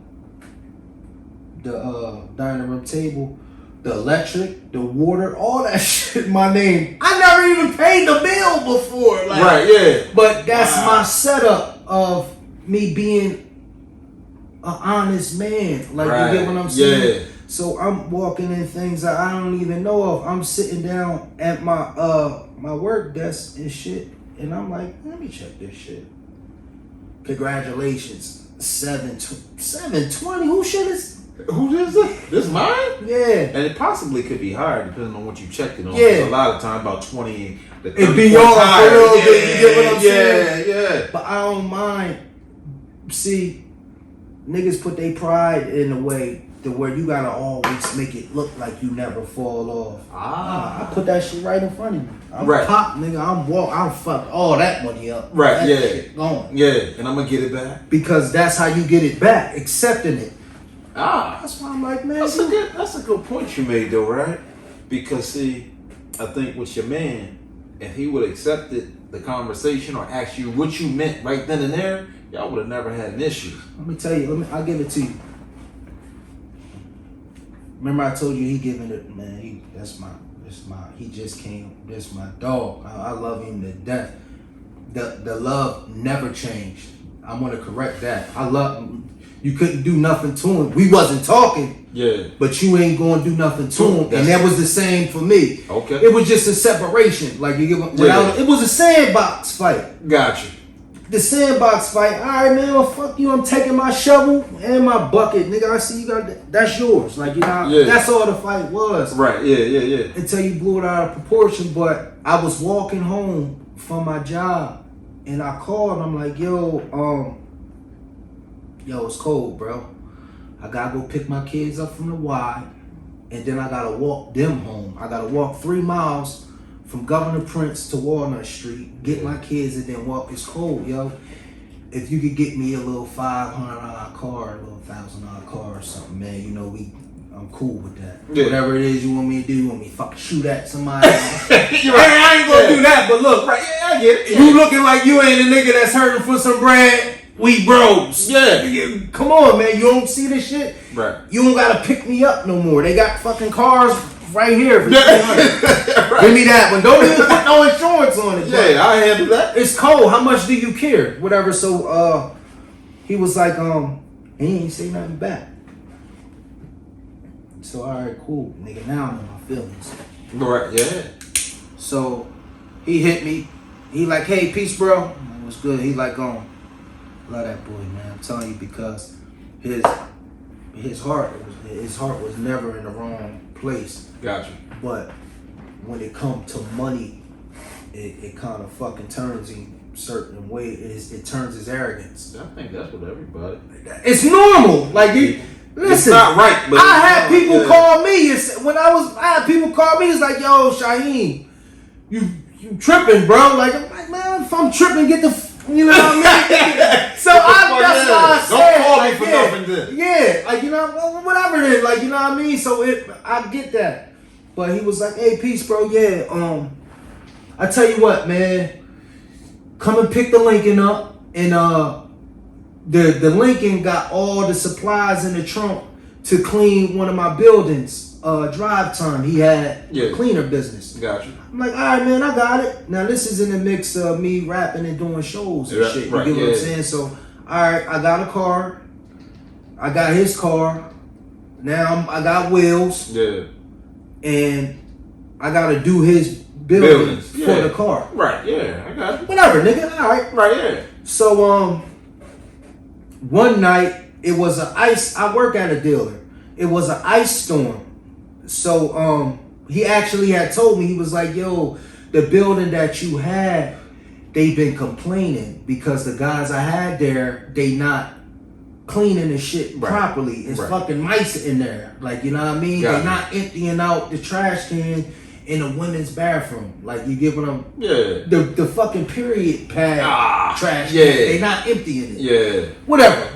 dining room table, the electric, the water, all that shit in my name. I never even paid the bill before. Like, Right, yeah. But that's my setup of me being an honest man. Like, you get what I'm saying? Yeah. So I'm walking in things that I don't even know of. I'm sitting down at my my work desk and shit, and I'm like, let me check this shit. Congratulations, 720. Who shit is? Who is this? This mine? Yeah. And it possibly could be higher depending on what you checked it on. Yeah. A lot of time, about 20 to 30 It be points all higher. a little bit, you get what I'm saying? Yeah. But I don't mind. See, niggas put their pride in a way to where you gotta always make it look like you never fall off. I put that shit right in front of you. I'm pop, nigga. I'm fucked all that money up. Right, that yeah. Shit going. Yeah, and I'm gonna get it back. Because that's how you get it back, accepting it. That's why I'm like, man. That's a good point you made though, right? Because see, I think with your man, if he would have accepted the conversation or asked you what you meant right then and there, y'all would have never had an issue. Let me tell you, I'll give it to you. Remember I told you he giving it, man, he just came, this my dog. I love him to death. The love never changed. I'm gonna correct that. You couldn't do nothing to him. We wasn't talking. Yeah. But you ain't gonna do nothing to him. And that was the same for me. Okay. It was just a separation. Like it was a sandbox fight. Gotcha. The sandbox fight. All right, man. Well, fuck you. I'm taking my shovel and my bucket, nigga. I see you got that. That's yours. Like, you know, that's all the fight was. Right. Yeah. Until you blew it out of proportion. But I was walking home from my job, and I called. I'm like, yo, it's cold, bro. I gotta go pick my kids up from the Y, and then I gotta walk them home. I gotta walk 3 miles from Governor Prince to Walnut Street, get my kids, and then walk. It's cold, yo. If you could get me a little $500 car, a little $1,000 car or something, man, you know, I'm cool with that. Yeah. Whatever it is you want me to do, you want me to fucking shoot at somebody. You're right. I ain't gonna do that, but look, Right, yeah, I get it. You looking like you ain't a nigga that's hurting for some bread. We bros. Yeah. Come on, man. You don't see this shit? Right. You don't gotta pick me up no more. They got fucking cars right here for $300. Right. Give me that one. Don't even put no insurance on it. Yeah, I handle that. It's cold. How much do you care? Whatever. So he was like, he ain't say nothing back. So all right, cool. Nigga, now I'm in my feelings. Right, yeah. So he hit me. He like, hey, peace, bro. It was good. He like, love that boy, man. I'm telling you, because his heart was never in the wrong place. Gotcha. But when it comes to money, it kind of fucking turns him certain way. It turns his arrogance. I think that's what everybody. It's normal. Like listen, it's not right. But I had people call me. I had people call me. It's like, yo, Shaheem, you tripping, bro? Like, I'm like, man, if I'm tripping, get the. You know what I mean? So that's why I said. Don't call me for nothing then. Yeah, like, you know, whatever it is, like, you know what I mean? So I get that. But he was like, hey, peace, bro, yeah, I tell you what, man, come and pick the Lincoln up, and the Lincoln got all the supplies in the trunk to clean one of my buildings, drive time. He had a cleaner business. Gotcha. I'm like, all right, man, I got it. Now, this is in the mix of me rapping and doing shows and shit. You get what I'm saying? So, all right, I got a car. I got his car. Now, I got wheels. Yeah. And I got to do his building for the car. Right, yeah, I got it. Whatever, nigga. All right. Right, yeah. So, one night, it was I work at a dealer. It was an ice storm. So, he actually had told me, he was like, yo, the building that you had, they've been complaining because the guys I had there, they not cleaning the shit properly. It's fucking mice in there. Like, you know what I mean? They're not emptying out the trash can in the women's bathroom. Like, you give them the fucking period pad trash can. They not emptying it. Yeah. Whatever.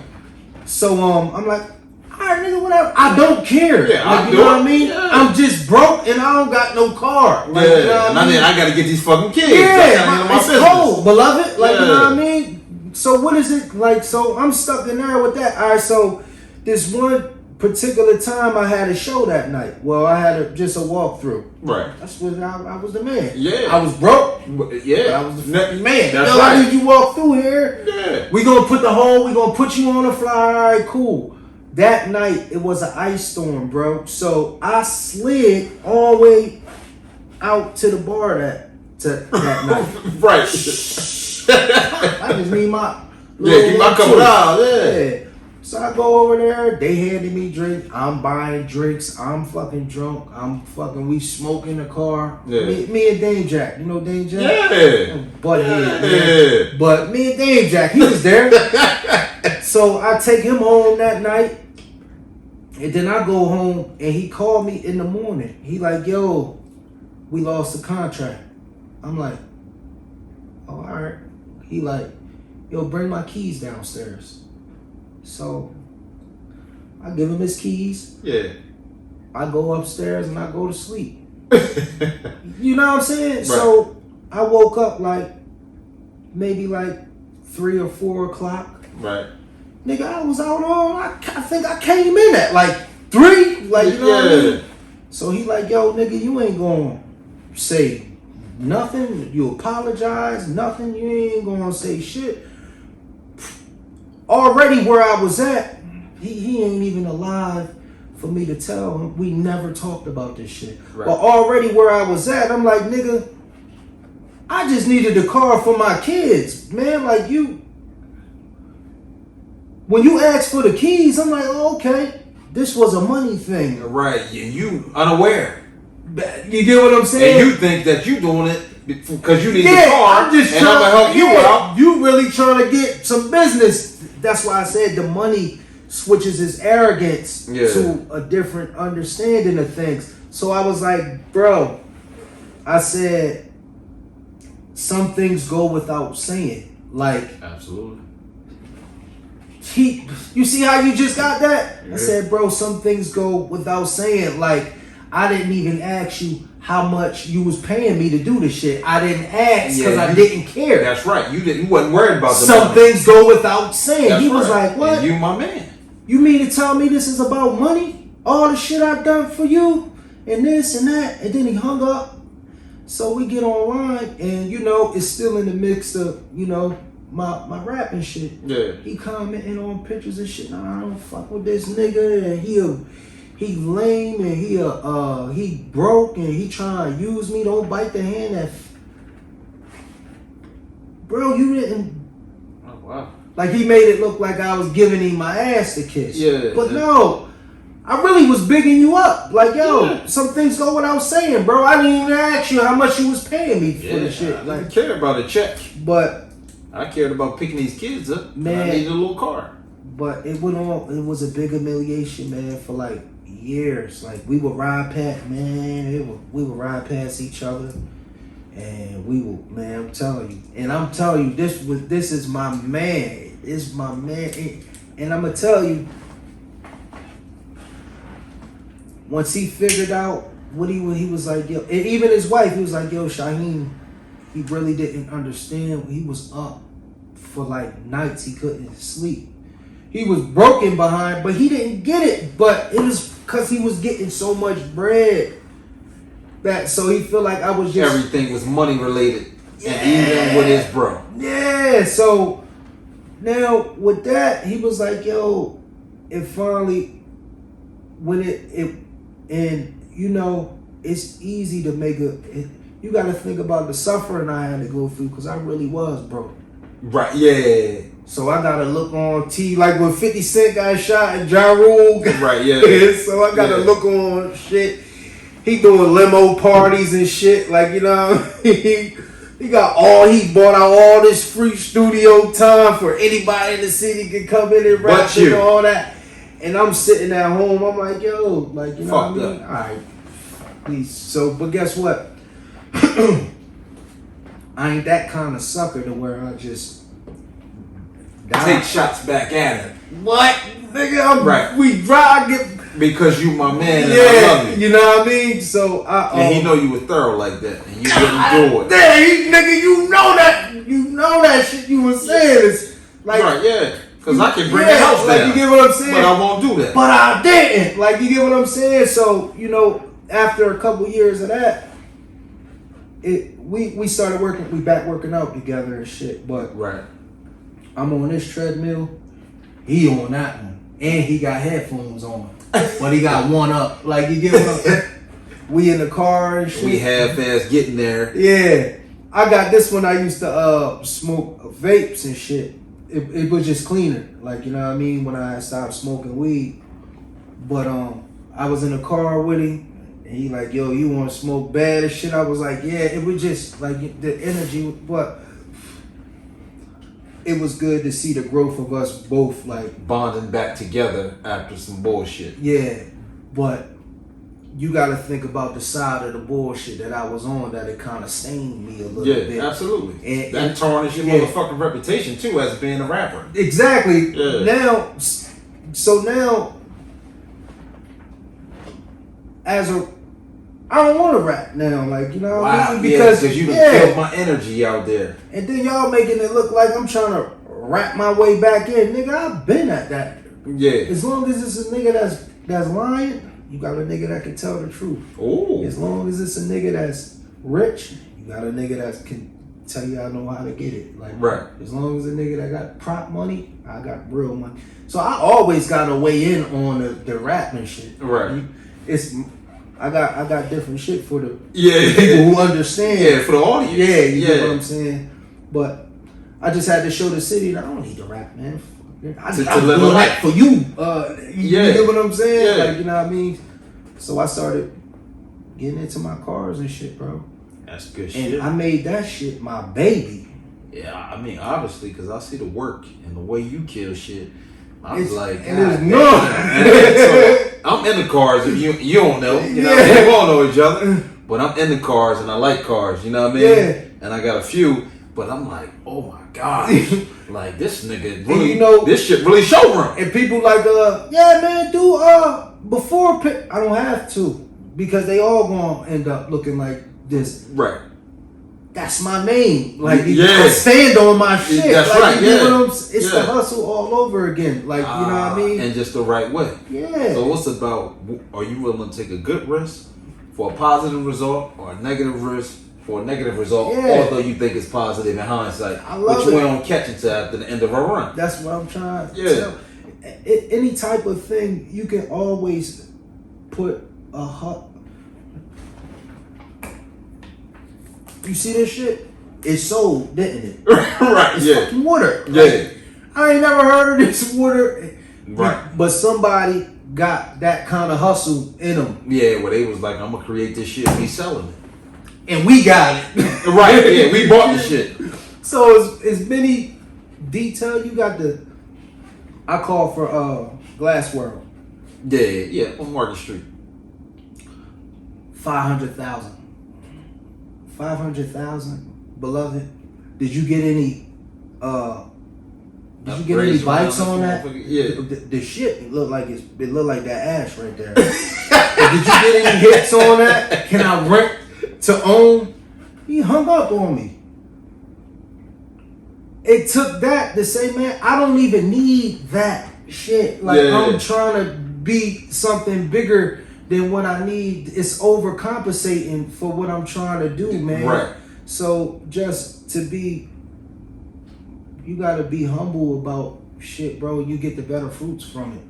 So, I'm like, all right, nigga, whatever. I don't care. Yeah, like, you know what I mean? Yeah. I'm just broke and I don't got no car. Like, you know what I mean? I gotta get these fucking kids. Yeah, it's cold, beloved. Like, you know what I mean? So what is it like? So I'm stuck in there with that. All right, so this one particular time I had a show that night. Well, I had just a walkthrough. Right. That's when I was the man. Yeah. I was broke. Yeah. But I was the fucking man. That's right. Why did you walk through here? Yeah. We gonna put you on a flyer. All right, cool. That night, it was an ice storm, bro. So I slid all the way out to the bar that night. Right. I just need my keep my couple dollars. Yeah. So I go over there. They handed me drinks. I'm buying drinks. I'm fucking drunk. We smoke in the car. Yeah. Me and Dame Jack. You know Dame Jack? Yeah. Butthead. Yeah. But me and Dame Jack, he was there. So I take him home that night. And then I go home and he called me in the morning. He like, yo, we lost the contract. I'm like, oh, all right. He like, yo, bring my keys downstairs. So I give him his keys. Yeah. I go upstairs and I go to sleep. You know what I'm saying? Right. So I woke up maybe 3 or 4 o'clock. Right. Nigga, I was out on, I think I came in at 3, you know what I mean? So he like, yo, nigga, you ain't gonna say nothing, you apologize, nothing, you ain't gonna say shit. already where I was at, he ain't even alive for me to tell him. We never talked about this shit. Right. But already where I was at, I'm like, nigga, I just needed a car for my kids, man. Like when you asked for the keys, I'm like, oh, okay, this was a money thing. Right, and you unaware. You get what I'm saying? And you think that you doing it because you need the Yeah, car, I'm just and trying I'm gonna help you out. You really trying to get some business. That's why I said the money switches his arrogance to a different understanding of things. So I was like, bro, I said, some things go without saying. Like, Absolutely. You see how you just got that? Yeah. I said, bro, some things go without saying. Like, I didn't even ask you how much you was paying me to do the shit. I didn't ask because I didn't care. That's right. You wasn't worried about the Some money. things go without saying. That's he was right. like, what? And you my man. You mean to tell me this is about money? All the shit I've done for you and this and that. And then he hung up. So we get online and, it's still in the mix of, my rapping shit. Yeah. He commenting on pictures and shit. Nah, I don't fuck with this nigga, and he lame, and he broke, and he trying to use me. Don't bite the hand that. Bro, you didn't. Oh wow. Like, he made it look like I was giving him my ass to kiss. Yeah. But no, I really was bigging you up. Like, yo, some things go without saying, bro. I didn't even ask you how much you was paying me for the shit. I didn't care about a check. But I cared about picking these kids up. Man, I needed a little car. But it was a big humiliation, man, for like years. Like, we would ride past, man. We would ride past each other, and we would, man. I'm telling you, this is my man. It's my man, and I'm gonna tell you. Once he figured out what he was like, yo, and even his wife, he was like, yo, Shaheem, he really didn't understand. He was up for like nights he couldn't sleep. He was broken behind, but he didn't get it. But it was because he was getting so much bread that so he feel like I was just everything was money related, and even with his bro. Yeah. So now with that, he was like, yo, it finally when it's easy to make you got to think about the suffering I had to go through because I really was broke. Right, yeah. So I got to look on T, like when 50 Cent got shot and Ja Rule. Right, yeah. So I got to look on shit. He doing limo parties and shit. Like, he bought out all this free studio time for anybody in the city can come in and rap and all that. And I'm sitting at home. I'm like, yo, like, you know what I mean? All right. Please. So, but guess what? I ain't that kind of sucker to where I just take shots back at it. What? Nigga, we drive, because you my man and I love you. You know what I mean? So and he know you were thorough like that and you wouldn't do it. Nigga, you know that shit you was saying is like, right, yeah. Because I can bring the house down. You get what I'm saying? But I won't do that. But I didn't. Like, you get what I'm saying? So, after a couple years of that, we started working, we back working out together and shit. But right. I'm on this treadmill, he on that one. And he got headphones on. But he got one up. Like, you get what I'm we in the car and shit. We half-ass getting there. Yeah. I got this one. I used to smoke vapes and shit. It was just cleaner, like, you know what I mean, when I stopped smoking weed. But I was in the car with him, and he like, yo, you want to smoke bad and shit? I was like, yeah. It was just like the energy, but it was good to see the growth of us both, like bonding back together after some bullshit. Yeah, but you got to think about the side of the bullshit that I was on, that it kind of stained me a little bit. Yeah, absolutely. And that tarnished your motherfucking reputation too as being a rapper. Exactly. Yeah. Now, I don't want to rap now, like, you know what I mean? Because you feel my energy out there. And then y'all making it look like I'm trying to rap my way back in. Nigga, I've been at that. Yeah. As long as it's a nigga that's lying, you got a nigga that can tell the truth. Ooh. As long as it's a nigga that's rich, you got a nigga that can tell you I know how to get it. Like, right. as long as a nigga that got prop money, I got real money. So I always got to weigh in on the rap and shit. Right. I got different shit for the Yeah. people who understand. Yeah, for the audience. Yeah, you get what I'm saying. But I just had to show the city that I don't need to rap, man. I'm live doing a that for you. You get what I'm saying? Yeah. Like, you know what I mean? So I started getting into my cars and shit, bro. That's good And shit. I made that shit my baby. Yeah, I mean, obviously, because I see the work and the way you kill shit. I was like, and it's God no. damn. So I'm in the cars, and you don't know. You know what I mean? We all know each other. But I'm in the cars, and I like cars. You know what I mean? Yeah. And I got a few. But I'm like, oh my gosh. Like, this nigga really, you know, this shit really showroom. And people like, yeah, man, do, before, I don't have to. Because they all gonna end up looking like this. Right. That's my name. Like, Yeah. I stand on my shit. That's like, right, you know yeah. what it's the hustle all over again. Like, you know what I mean? And just the right way. Yeah. So what's about, are you willing to take a good risk for a positive result or a negative risk for a negative result, although you think it's positive in hindsight, I love which you it. won't catch until after the end of a run. That's what I'm trying to tell. Any type of thing, you can always put a hut. You see this shit? It sold, didn't it? Right, It's fucking water. Yeah. Like, I ain't never heard of this water. Right. But somebody got that kind of hustle in them. Yeah, where they was like, I'm going to create this shit and be selling it. And we got it. Right, yeah, we bought the shit. So as many detail, you got I call for Glass World. Yeah, on Market Street. 500,000. 500,000, beloved. Did you get any bites on that? Yeah. The shit looked like that ash right there. Did you get any hits on that? Can I rent to own? He hung up on me. It took that to say, man, I don't even need that shit. Like, I'm trying to be something bigger than what I need. It's overcompensating for what I'm trying to do, man. Right. So just to be, you gotta be humble about shit, bro. You get the better fruits from it.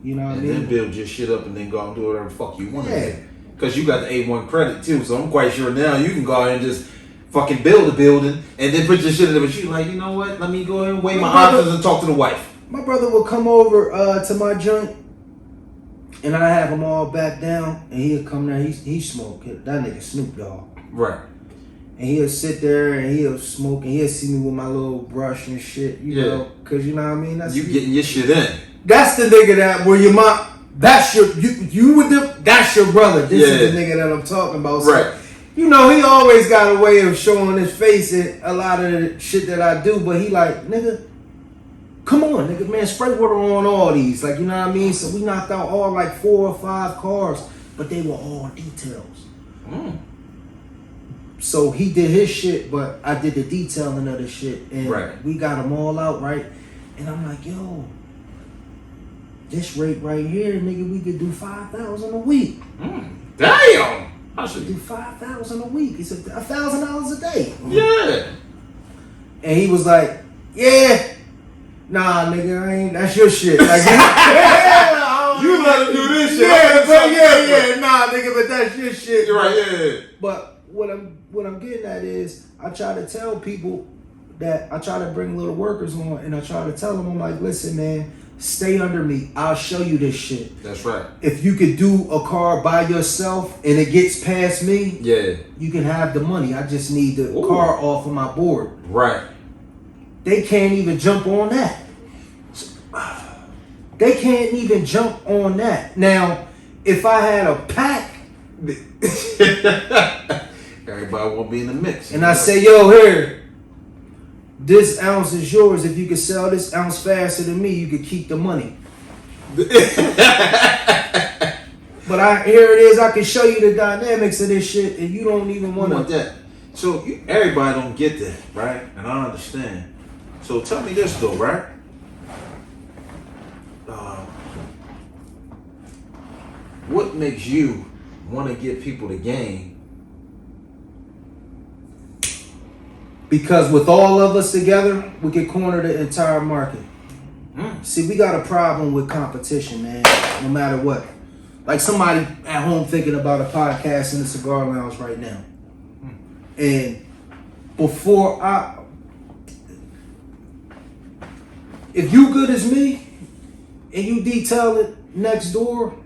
You know what I mean? And then build your shit up and then go out and do whatever the fuck you want to Yeah. do. Because you got the A1 credit too, so I'm quite sure now you can go out and just fucking build a building and then put your shit in there. But you like, you know what? Let me go ahead and weigh my options and talk to the wife. My brother would come over to my joint, and I have him all back down, and he'll come there. He smoke. That nigga Snoop Dogg. Right. And he'll sit there and he'll smoke, and he'll see me with my little brush and shit, you know, because you know what I mean. You getting your shit in. That's the nigga that where your mom. That's you with them. That's your brother. This is the nigga that I'm talking about. So, right. You know, he always got a way of showing his face in a lot of the shit that I do, but he like, nigga, come on, nigga, man, spray water on all these. Like, you know what I mean? So we knocked out all like 4 or 5 cars, but they were all details. So he did his shit, but I did the detailing of the shit. And we got them all out, right? And I'm like, yo, this rate right here, nigga, we could do 5,000 a week. Damn! I should do 5,000 a week. He said $1,000 a day. Yeah. And he was like, yeah. Nah, nigga, I ain't. That's your shit. Like, you let him do this shit. Nah, nigga, but that's your shit. You're right. Yeah. But what I'm getting at is, I try to tell people that I try to bring little workers on, and I try to tell them, I'm like, listen, man, stay under me. I'll show you this shit. That's right. If you could do a car by yourself and it gets past me, you can have the money. I just need the car off of my board. Right. They can't even jump on that. They can't even jump on that. Now, if I had a pack, everybody won't be in the mix. And I say, yo, here, this ounce is yours. If you could sell this ounce faster than me, you could keep the money. But here it is. I can show you the dynamics of this shit, and you don't even want that. So everybody don't get that, right? And I understand. So tell me this though, right? What makes you want to give people the game Because with all of us together, we can corner the entire market. See, we got a problem with competition, man. No matter what. Like somebody at home thinking about a podcast in the cigar lounge right now. And if you good as me and you detail it next door,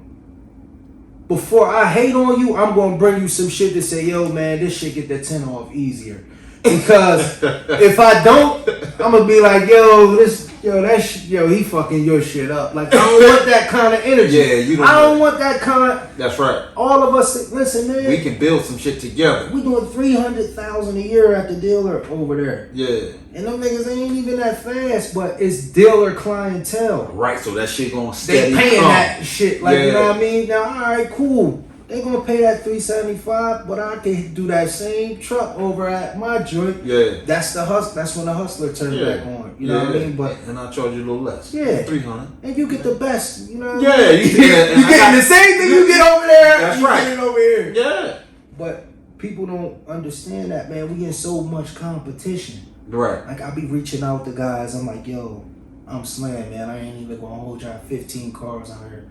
before I hate on you, I'm gonna bring you some shit to say, yo man, this shit get the 10 off easier. Because if I don't, I'm gonna be like, he fucking your shit up. Like, I don't want that kind of energy. Yeah, you don't. I don't want that kind of. That's right. All of us, listen, man. We can build some shit together. We doing $300,000 a year at the dealer over there. Yeah. And them niggas ain't even that fast, but it's dealer clientele. Right, so that shit gonna steady They paying come. that shit, like, you know what I mean? Now, all right, cool. They gonna pay that $375, but I can do that same truck over at my joint. Yeah. That's the hustle. That's when the hustler turns back on. You know what I mean? But and I'll charge you a little less. Yeah. 300. And you get the best. You know what Yeah, I mean? you getting the same thing you get over there. That's you right. Get it over here. Yeah. But people don't understand that, man. We in so much competition. Right. Like, I be reaching out to guys. I'm like, yo, I'm slam, man. I ain't even gonna hold y'all 15 cars out here.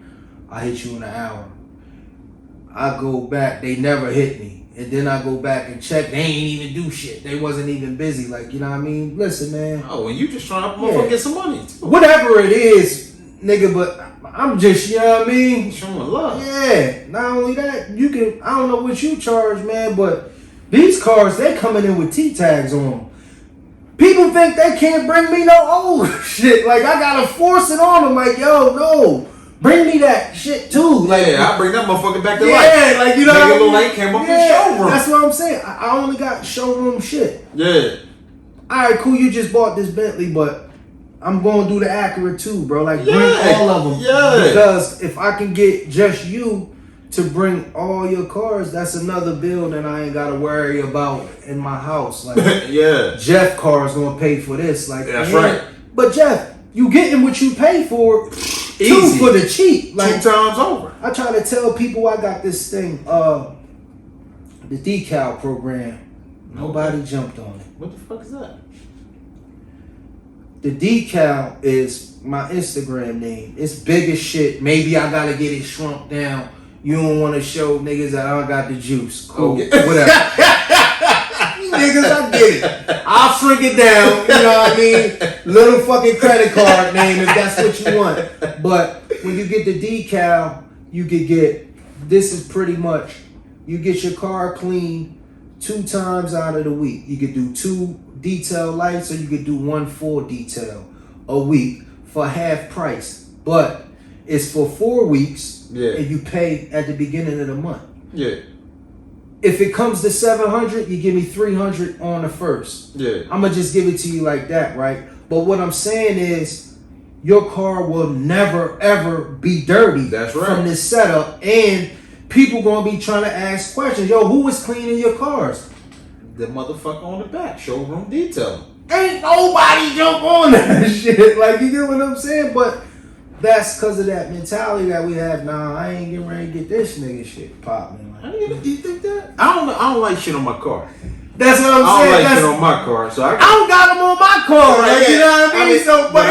I hit you in an hour. I go back, they never hit me. And then I go back and check, they ain't even do shit. They wasn't even busy. Like, you know what I mean? Listen, man. Oh, and you just trying to get some money, too. Whatever it is, nigga, but I'm just, you know what I mean? Showing love. Yeah. Not only that, you can, I don't know what you charge, man, but these cars, they coming in with T-tags on them. People think they can't bring me no old shit. Like, I gotta force it on them. Like, yo, no. Bring me that shit too. Like, yeah, I bring that motherfucker back to life. Yeah, like, you know what I mean? Like came up in showroom. That's what I'm saying. I only got showroom shit. Yeah. Alright, cool, you just bought this Bentley, but I'm going to do the Acura too, bro. Like, bring all of them. Yeah. Because if I can get just you to bring all your cars, that's another bill that I ain't got to worry about in my house. Like, yeah. Jeff car is going to pay for this. Like, that's right. But Jeff, you getting what you pay for. Easy. Two for the cheap. Like, 2 times over. I try to tell people I got this thing, the decal program. Nobody jumped on it. What the fuck is that? The decal is my Instagram name. It's big as shit. Maybe I gotta get it shrunk down. You don't want to show niggas that I got the juice. Cool. Okay. Whatever. Niggas, I get it. I'll shrink it down. You know what I mean? Little fucking credit card name if that's what you want. But when you get the decal, you could get, this is pretty much, you get your car clean 2 times out of the week. You could do 2 detail lights or you could do 1 full detail a week for half price. But it's for 4 weeks and you pay at the beginning of the month. Yeah. If it comes to 700, you give me 300 on the first. Yeah. I'm going to just give it to you like that, right? But what I'm saying is your car will never, ever be dirty. That's right. From this setup. And people going to be trying to ask questions. Yo, who was cleaning your cars? The motherfucker on the back. Showroom detail. Ain't nobody jump on that shit. Like, you get what I'm saying? But that's because of that mentality that we have now. I ain't getting ready to get this nigga shit popping. You think that? I don't like shit on my car. That's what I'm saying. I don't like shit on my car, so I don't got them on my car. Like, you know what I mean? So, but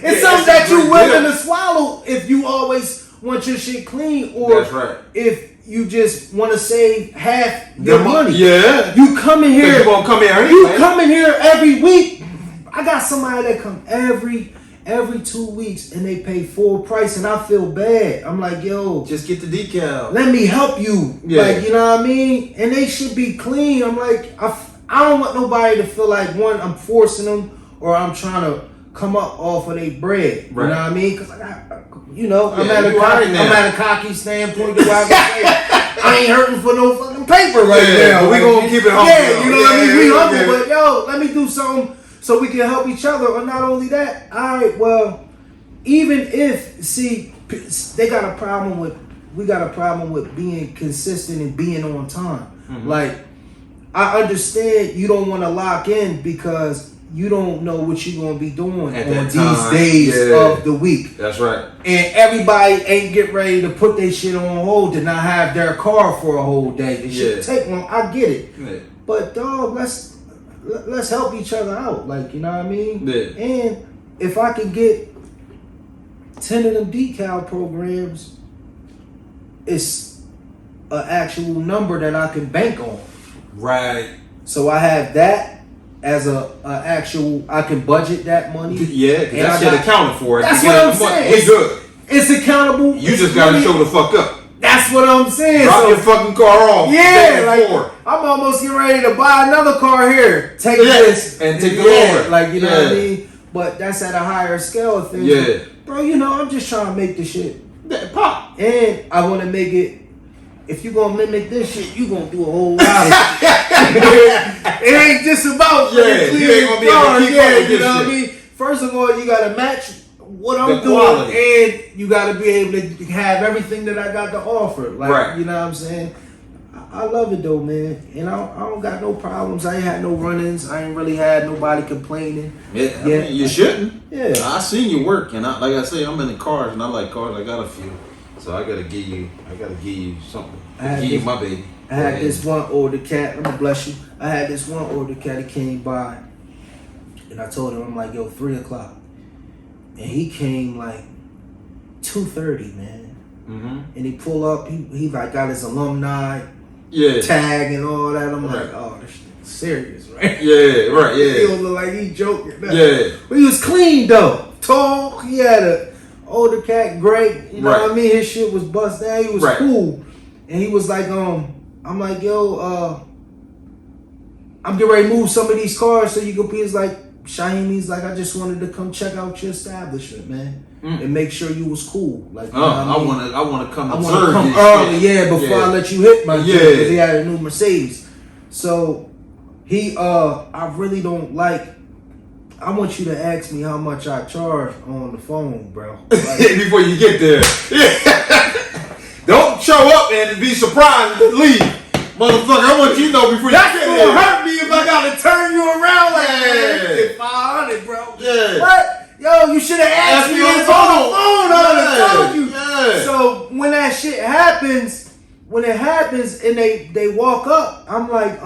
it's something that you willing to swallow if you always want your shit clean, or that's right. If you just want to save half your money. Yeah. You come in here. You gonna come here anyway. You come in here every week. I got somebody that come every 2 weeks and they pay full price and I feel bad. I'm like, yo, just get the decal. Let me help you. Yeah. Like, you know what I mean? And they should be clean. I'm like, I don't want nobody to feel like, one, I'm forcing them or I'm trying to come up off of their bread. Right. You know what I mean? Because I'm at a cocky standpoint to where I can say, I ain't hurting for no fucking paper right now. We gonna keep it humble. Yeah, you know what I mean? We humble, but yo, let me do something so we can help each other. Or not only that, all right, well, even if, see, we got a problem with being consistent and being on time. Mm-hmm. Like, I understand you don't want to lock in because you don't know what you're going to be doing on these days of the week. That's right. And everybody ain't get ready to put their shit on hold to not have their car for a whole day. It should take long. I get it. Yeah. But, dog, let's help each other out. Like, you know what I mean? Yeah. And if I could get 10 of them decal programs, it's an actual number that I can bank on. Right. So I have that as a actual. I can budget that money. Yeah, because that shit accounted for it. That's what I'm saying. We good. It's accountable. You just gotta show the fuck up. That's what I'm saying. Drop your fucking car off. Yeah, like I'm almost getting ready to buy another car here. Take this and take the lower. Like, you know what I mean. But that's at a higher scale of things. Yeah, bro. You know, I'm just trying to make the shit pop, and I want to make it. If you gonna mimic this shit, you gonna do a whole lot of shit. It ain't just about you ain't gonna be able to keep up with you this know what I shit. mean? First of all, you gotta match what I'm doing, quality. and you gotta be able to have everything that I got to offer. Like, right. You know what I'm saying? I love it though, man. And I don't got no problems. I ain't had no run-ins. I ain't really had nobody complaining. Yeah, I mean, you shouldn't. Yeah. I seen you work, and like I say, I'm in the cars, and I like cars. I got a few, so I gotta give you something. Give you my baby. I had this one older cat. I'm gonna bless you. I had this one older cat. He came by, and I told him, I'm like, yo, 3:00, and he came like 2:30, man. Mm-hmm. And he pull up. He like got his alumni tag and all that. I'm like, oh, this shit serious, right? Yeah, right, yeah. He don't look like he joking. Yeah. But he was clean though. Tall. He had a older cat, great. You know what I mean? His shit was bust down. He was cool. And he was like, I'm like, yo, I'm getting ready to move some of these cars so you can be. He's like, Shaheem, he's like, I just wanted to come check out your establishment, man, and make sure you was cool. Like, you know what I mean? I want to come. I want to come early, before I let you hit my joint, because he had a new Mercedes. So he, I really don't like. I want you to ask me how much I charge on the phone, bro. Like, before you get there. Don't show up and be surprised and leave. Motherfucker, I want you to know before you get there. That's gonna hurt me if I gotta turn you around like that. 500, bro. Yeah. What? Yo, you should have asked me on the phone. I would have told you. Yeah. So when that shit happens, and they walk up, I'm like,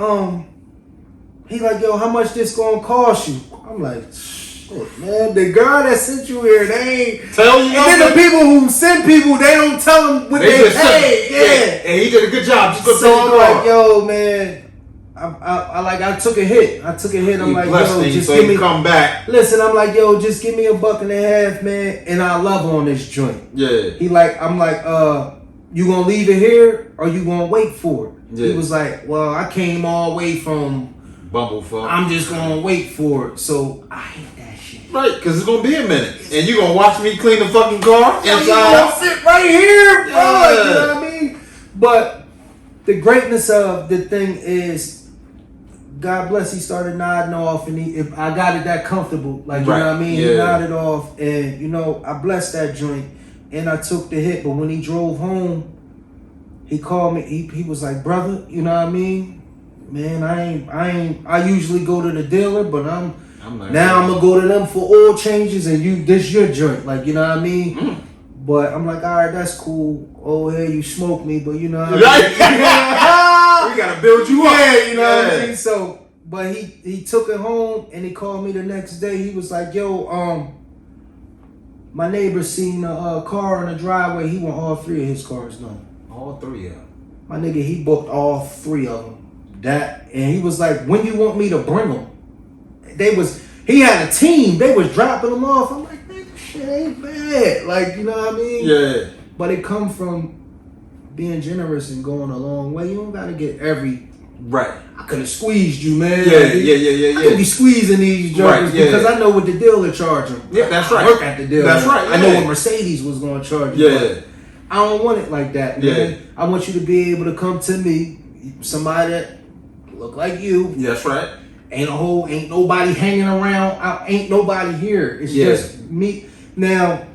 he like, yo, how much this gonna cost you? I'm like, shit, man, the girl that sent you here, they ain't tell you. And then the people who send people, they don't tell them what they paid. Yeah, and he did a good job. So I'm like, yo, man, I took a hit. I'm like, yo, just give me. Come back. Listen, I'm like, yo, just give me $1.50, man, and I love on this joint. Yeah. I'm like, you gonna leave it here or you gonna wait for it? Yeah. He was like, well, I came all the way from Bumblefuck. I'm just gonna wait for it. So I hate that shit. Right, because it's gonna be a minute, and you gonna watch me clean the fucking car You inside gonna out. sit right here, bro. Yeah. You know what I mean? But the greatness of the thing is, God bless, he started nodding off, and if I got it that comfortable, like, you know what I mean? Yeah. He nodded off, and you know, I blessed that joint, and I took the hit. But when he drove home, he called me. He was like, brother, you know what I mean? Man, I usually go to the dealer, but I'm gonna go to them for oil changes, and this your joint, like, you know what I mean? But I'm like, all right, that's cool. Oh, hey, you smoke me, but you know what I mean? We gotta build you up. Yeah, you know what I mean? So, but he took it home, and he called me the next day. He was like, yo, my neighbor seen a car in the driveway. He want all 3 of his cars done. All 3 of them. My nigga, he booked all 3 of them. And he was like, when you want me to bring them? He had a team. They was dropping them off. I'm like, man, this shit ain't bad. Like, you know what I mean? Yeah. But it come from being generous and going a long way. You don't gotta get every. Right. I could have squeezed you, man. Yeah. I could be squeezing these jokers because I know what the dealer charge them. Yeah, that's right. I work at the dealer. That's right. I know what Mercedes was going to charge you. Yeah. I don't want it like that, man. Yeah. I want you to be able to come to me, somebody that look like you. Yeah, that's right. Ain't nobody hanging around. Ain't nobody here. It's just me. Now,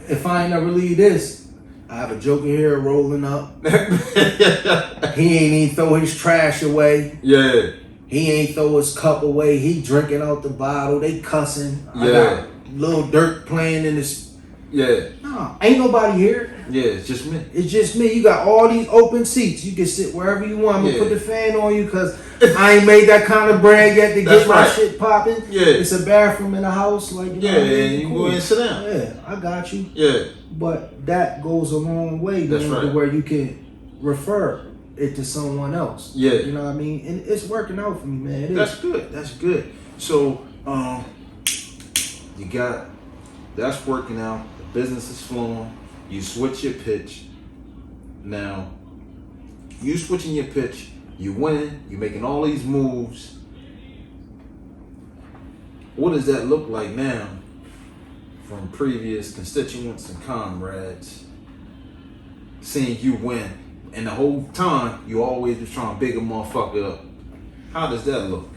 if I ain't never leave this, I have a joker here rolling up. He ain't even throw his trash away. Yeah. He ain't throw his cup away. He drinking out the bottle. They cussing. Yeah. I got Lil Durk playing in this. Yeah. No, ain't nobody here. Yeah, it's just me. You got all these open seats. You can sit wherever you want. I'm gonna put the fan on you because I ain't made that kind of bread yet to That's get my right. shit popping. Yeah. It's a bathroom in the house, like you know what I mean? and you can go in and sit down. Yeah, I got you. Yeah. But that goes a long way, That's man, right. to where you can refer it to someone else. Yeah. You know what I mean? And it's working out for me, man. It That's is. good. That's good. So, you got that's working out. The business is flowing. You switch your pitch. Now, you switching your pitch. You winning. You making all these moves. What does that look like now from previous constituents and comrades seeing you win? And the whole time you always was trying to big a motherfucker up. How does that look?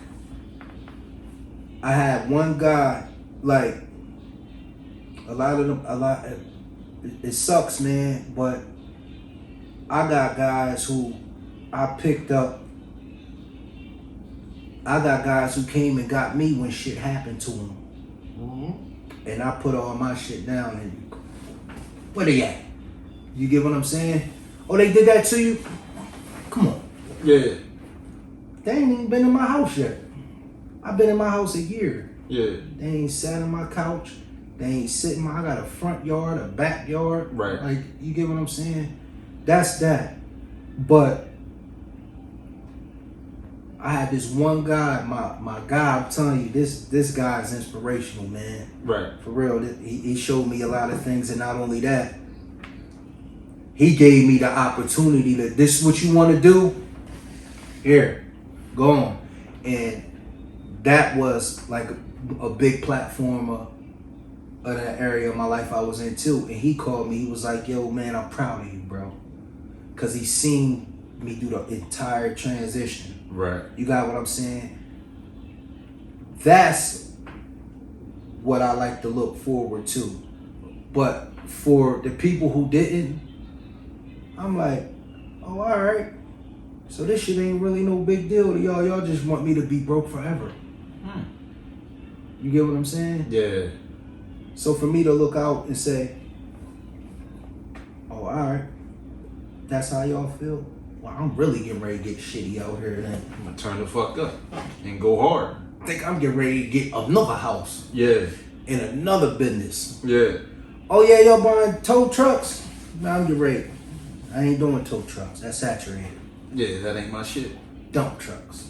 I had one guy, like it sucks, man, but I got guys who I picked up. I got guys who came and got me when shit happened to them. Mm-hmm. And I put all my shit down and where they at? You get what I'm saying? Oh, they did that to you? Come on. Yeah. They ain't even been in my house yet. I've been in my house a year. Yeah. They ain't sat on my couch. They ain't sitting. I got a front yard, a backyard. Right. Like, you get what I'm saying? That's that. But I had this one guy, my guy, I'm telling you, this guy is inspirational, man. Right. For real. He showed me a lot of things, and not only that, he gave me the opportunity that this is what you want to do. Here, go on. And that was like a big platform of that area of my life I was in too. And he called me. He was like, yo, man, I'm proud of you, bro. Because he seen me do the entire transition. Right. You got what I'm saying? That's what I like to look forward to. But for the people who didn't, I'm like, oh, all right. So this shit ain't really no big deal to y'all. Y'all just want me to be broke forever. You get what I'm saying? Yeah. So for me to look out and say, oh, all right, that's how y'all feel? Well, I'm really getting ready to get shitty out here then. I'm gonna turn the fuck up and go hard. I think I'm getting ready to get another house. Yeah. In another business. Yeah. Oh yeah, y'all buying tow trucks? Nah, I'm getting ready. I ain't doing tow trucks. That's saturated. Yeah, that ain't my shit. Dump trucks.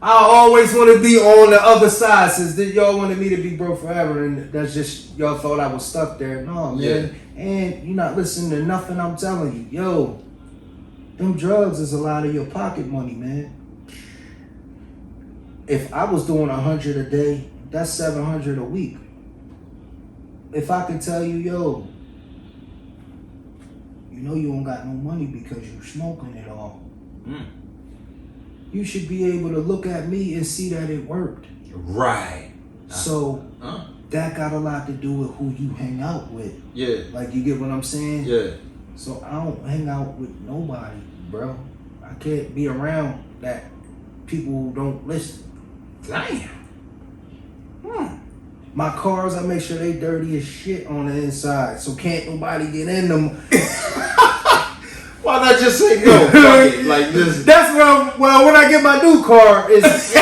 I always want to be on the other side since y'all wanted me to be broke forever, and that's just y'all thought I was stuck there. No, man. Yeah. And you're not listening to nothing I'm telling you. Yo, them drugs is a lot of your pocket money, man. If I was doing 100 a day, that's 700 a week. If I could tell you, yo, you know you don't got no money because you smoking it all. You should be able to look at me and see that it worked. Right. So that got a lot to do with who you hang out with. Yeah. Like, you get what I'm saying? Yeah. So I don't hang out with nobody, bro. I can't be around that people who don't listen. Damn. My cars, I make sure they dirty as shit on the inside, so can't nobody get in them. Why not just say go? Fuck it. Like this. That's when I get my new car, it's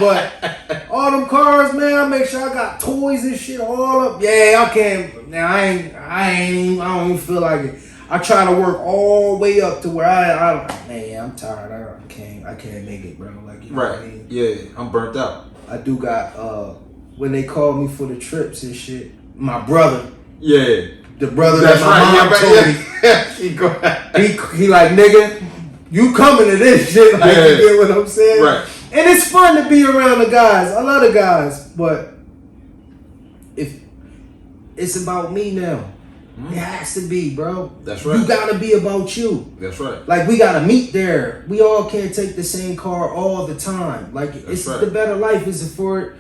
but all them cars, man, I make sure I got toys and shit all up. Yeah, I can't. Now I don't even feel like it. I try to work all the way up to where man, I'm tired. I can't make it, bro. Like, you know what I mean? Yeah, I'm burnt out. I do got when they call me for the trips and shit. My brother. Yeah. The brother That's that my mom told me. He like, nigga, you coming to this shit. Like, you get what I'm saying? Right. And it's fun to be around the guys. I love the guys. But if it's about me now, it has to be, bro. That's right. You gotta be about you. That's right. Like, we gotta meet there. We all can't take the same car all the time. Like, it's right. the better life is for,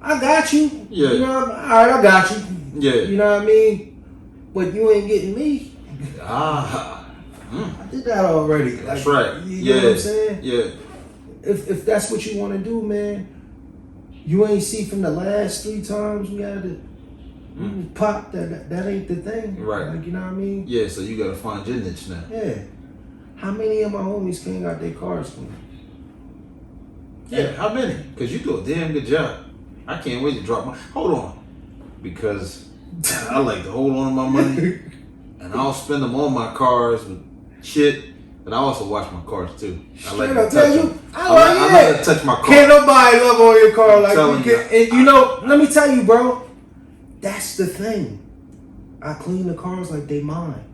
I got you. Yeah. You know what I mean? All right, I got you. Yeah. You know what I mean? But you ain't getting me. I did that already. That's like, right. You know what I'm saying? Yeah. If that's what you want to do, man, you ain't see from the last 3 times we had to pop that ain't the thing. Right. Like, you know what I mean? Yeah, so you gotta find your niche now. Yeah. How many of my homies clean got their cars clean? Yeah, how many? Because you do a damn good job. I can't wait to drop my. Hold on, because I like to hold on to my money, and I'll spend them on my cars with shit. And I also wash my cars too. I like to touch them. I like to touch my car. Can't nobody love on your car like you you. can. And you know, let me tell you, bro. That's the thing. I clean the cars like they mine.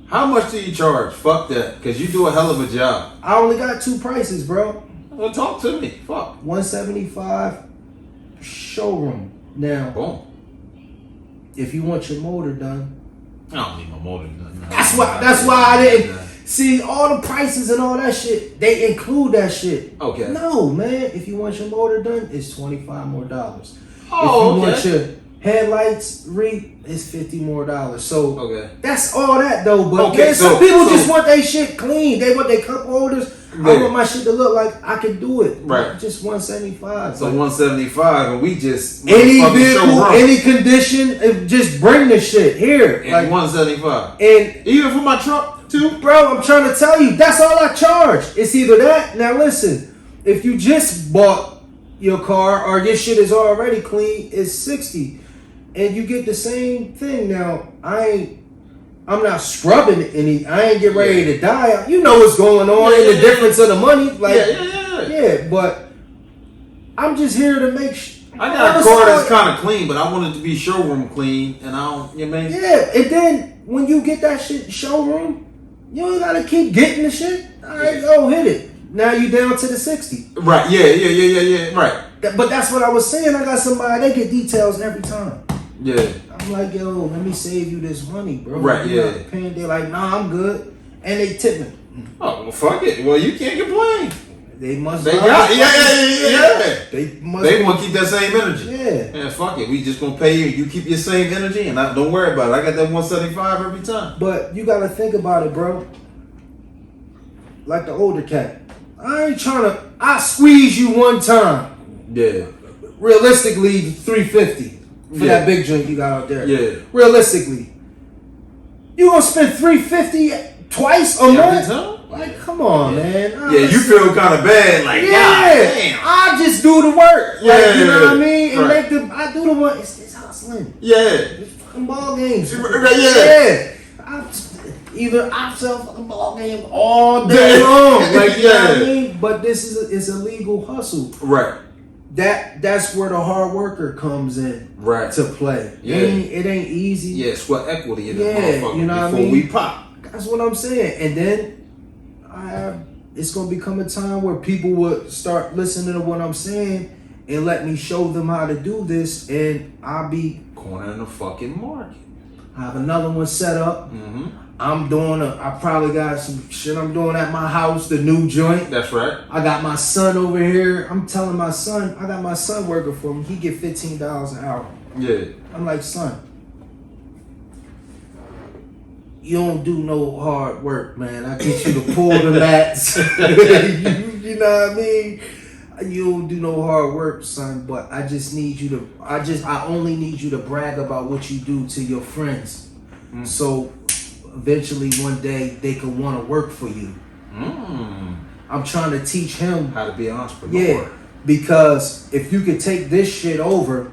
How much do you charge? Fuck that, because you do a hell of a job. I only got 2 prices, bro. Well, talk to me. Fuck. $175 showroom. Now, Boom. if you want your motor done, I don't need my motor done. that's why I didn't see all the prices and all that shit. They include that shit. Okay. No, man. If you want your motor done, it's $25 more. Oh, if you want okay. your headlights it's $50 more. So Okay. that's all that though. But Okay, man, some people just want their shit clean. They want their cup holders. Yeah. I want my shit to look like I can do it. Right. Just $175. So $175, and we just any motherfucking vehicle, show run. any condition, just bring the shit here. And Like $175. and Even for my truck too. bro, I'm trying to tell you, that's all I charge. It's either that. Now listen, if you just bought your car or your shit is already clean, it's $60, and you get the same thing. Now I'm not scrubbing any. I ain't get ready to die. You know what's going on and the difference of the money. Like yeah, but I'm just here to make. I got a car that's kind of clean, but I want it to be showroom clean, and I don't. You know what I mean? Yeah, and then when you get that shit showroom, you ain't gotta keep getting the shit. All right, go hit it. Now you down to the 60. Right. Yeah. Right. But that's what I was saying. I got somebody, they get details every time. Yeah. I'm like, yo, let me save you this money, bro. Right, You're yeah. not paying. They're like, nah, I'm good. And they tip me. Oh, well, fuck it. Well, you can't complain. They must. They got yeah. They must. They want to keep that same energy. Yeah. Yeah, fuck it. We just gonna pay you. You keep your same energy, and don't worry about it. I got that 175 every time. But you gotta think about it, bro. Like the older cat. I ain't trying to. I squeeze you one time. Yeah. Realistically, 350 for that big joint you got out there. Yeah. Realistically, you gonna spend 350 twice a Every month? time? Like, come on, man. Yeah, you feel kind of bad. Like, God damn. I just do the work. Yeah, Like, you know what I mean? And right. I do the one. It's hustling. Yeah. It's fucking ball games. Right, Yeah. I sell fucking ball games all day long. Like, you know what I mean? But this is it's a legal hustle. Right. That's where the hard worker comes in. Right. To play. Yeah. It ain't easy. Yeah, sweat equity in the Yeah, motherfucker you know what I before mean? we pop. That's what I'm saying. And then it's gonna become a time where people would start listening to what I'm saying and let me show them how to do this, and I'll be Corner in the fucking market. I have another one set up. Mm-hmm. I probably got some shit I'm doing at my house, the new joint. That's right. I got my son over here. I'm telling my son, I got my son working for me. He get $15 an hour. Yeah. I'm like, son, you don't do no hard work, man. I get you to pull the mats. you know what I mean? You don't do no hard work, son, but I just need you to, I only need you to brag about what you do to your friends. Mm. So eventually one day they could want to work for you. Mm. I'm trying to teach him How to be an entrepreneur. Yeah, because if you could take this shit over,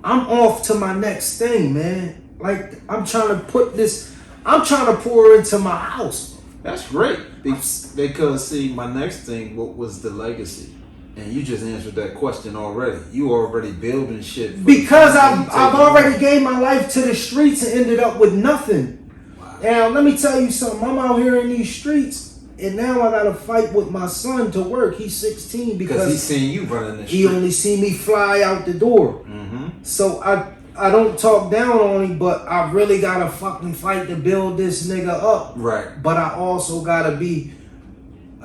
I'm off to my next thing, man. Like, I'm trying to pour into my house. That's great. Because, see, my next thing, what was the legacy? And you just answered that question already. You already building shit. Because I've already gave my life to the streets and ended up with nothing. Wow. Now, let me tell you something. I'm out here in these streets, and now I got to fight with my son to work. He's 16 Because he's seen you running the street. he only see me fly out the door. Mm-hmm. So I don't talk down on him, but I really gotta fucking fight to build this nigga up. Right. But I also gotta be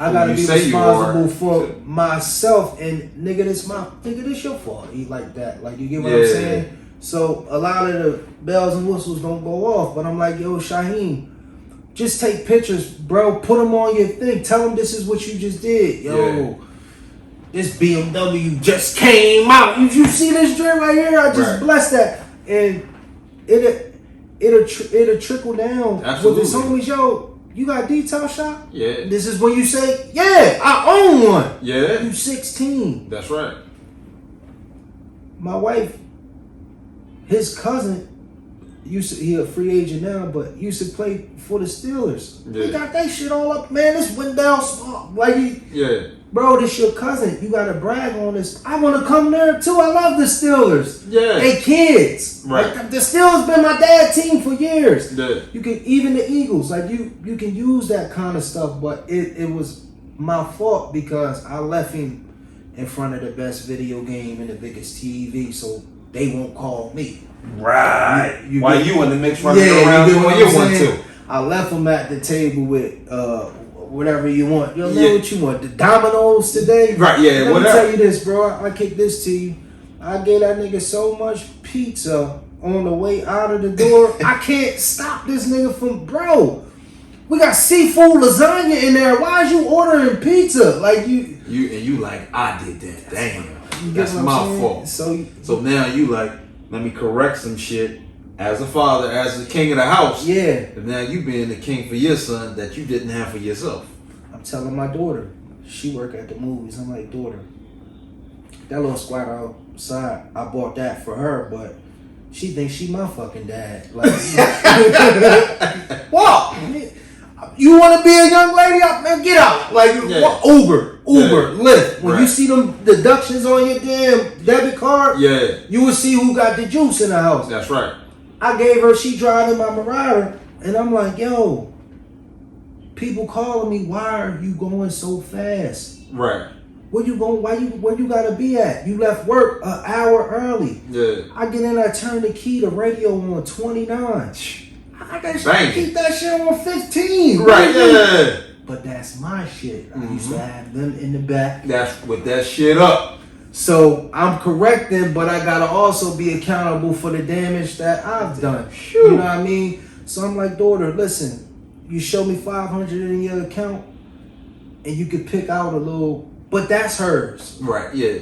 you responsible are. for myself. And nigga, this your fault. He like that. Like, you get what I'm saying? So a lot of the bells and whistles don't go off. But I'm like, yo, Shaheem, just take pictures, bro. Put them on your thing. Tell them this is what you just did. Yo, this BMW just came out. You see this drink right here? I just blessed that. And it'll trickle down Absolutely. with his homies. Yo, you got a detail shop? Yeah. This is when you say, yeah, I own one. Yeah. You 16. That's right. My wife, his cousin, he a free agent now, but used to play for the Steelers. Yeah. They got that shit all up, man. This went down small. Like, Yeah. bro, this your cousin. You gotta brag on this. I want to come there too. I love the Steelers. Yeah. They kids. Right. Like, the Steelers been my dad team for years. Yeah. You can even the Eagles. Like you can use that kind of stuff. But it was my fault because I left him in front of the best video game and the biggest TV, so they won't call me. Right. You Why get- you in the mix running Yeah, around you get doing what your I'm one saying? too? I left him at the table with whatever you want. You know Yeah. what you want? The Domino's today? Right, yeah, Let me whatever. tell you this, bro. I kick this to you. I gave that nigga so much pizza on the way out of the door. I can't stop this nigga from, bro. We got seafood lasagna in there. Why is you ordering pizza? Like You like, I did that. Damn. you get That's what I'm my saying? fault. So now you like, let me correct some shit as a father, as the king of the house. yeah, And now you being the king for your son that you didn't have for yourself. I'm telling my daughter. She work at the movies. I'm like, daughter, that little squat outside, I bought that for her, but she thinks she my fucking dad. Like, what? You want to be a young lady? Up, man, get out. Like, Yeah. what? Uber, Yeah. Lyft. When you Right. see them deductions on your damn debit card, Yeah, you will see who got the juice in the house. that's right. I gave her, she driving my Marauder, and I'm like, yo, people calling me, why are you going so fast? Right. Where you going? Where you gotta be at? You left work an hour early. Yeah. I get in, I turn the key, the radio on 29. I got Bang. keep that shit on 15. Right, yeah. But that's my shit. I Mm-hmm. used to have them in the back. That's with that shit up. So I'm correcting, but I gotta also be accountable for the damage that I've done. Phew. You know what I mean? So I'm like, daughter, listen, you show me 500 in your account, and you could pick out a little, but that's hers. Right, yeah.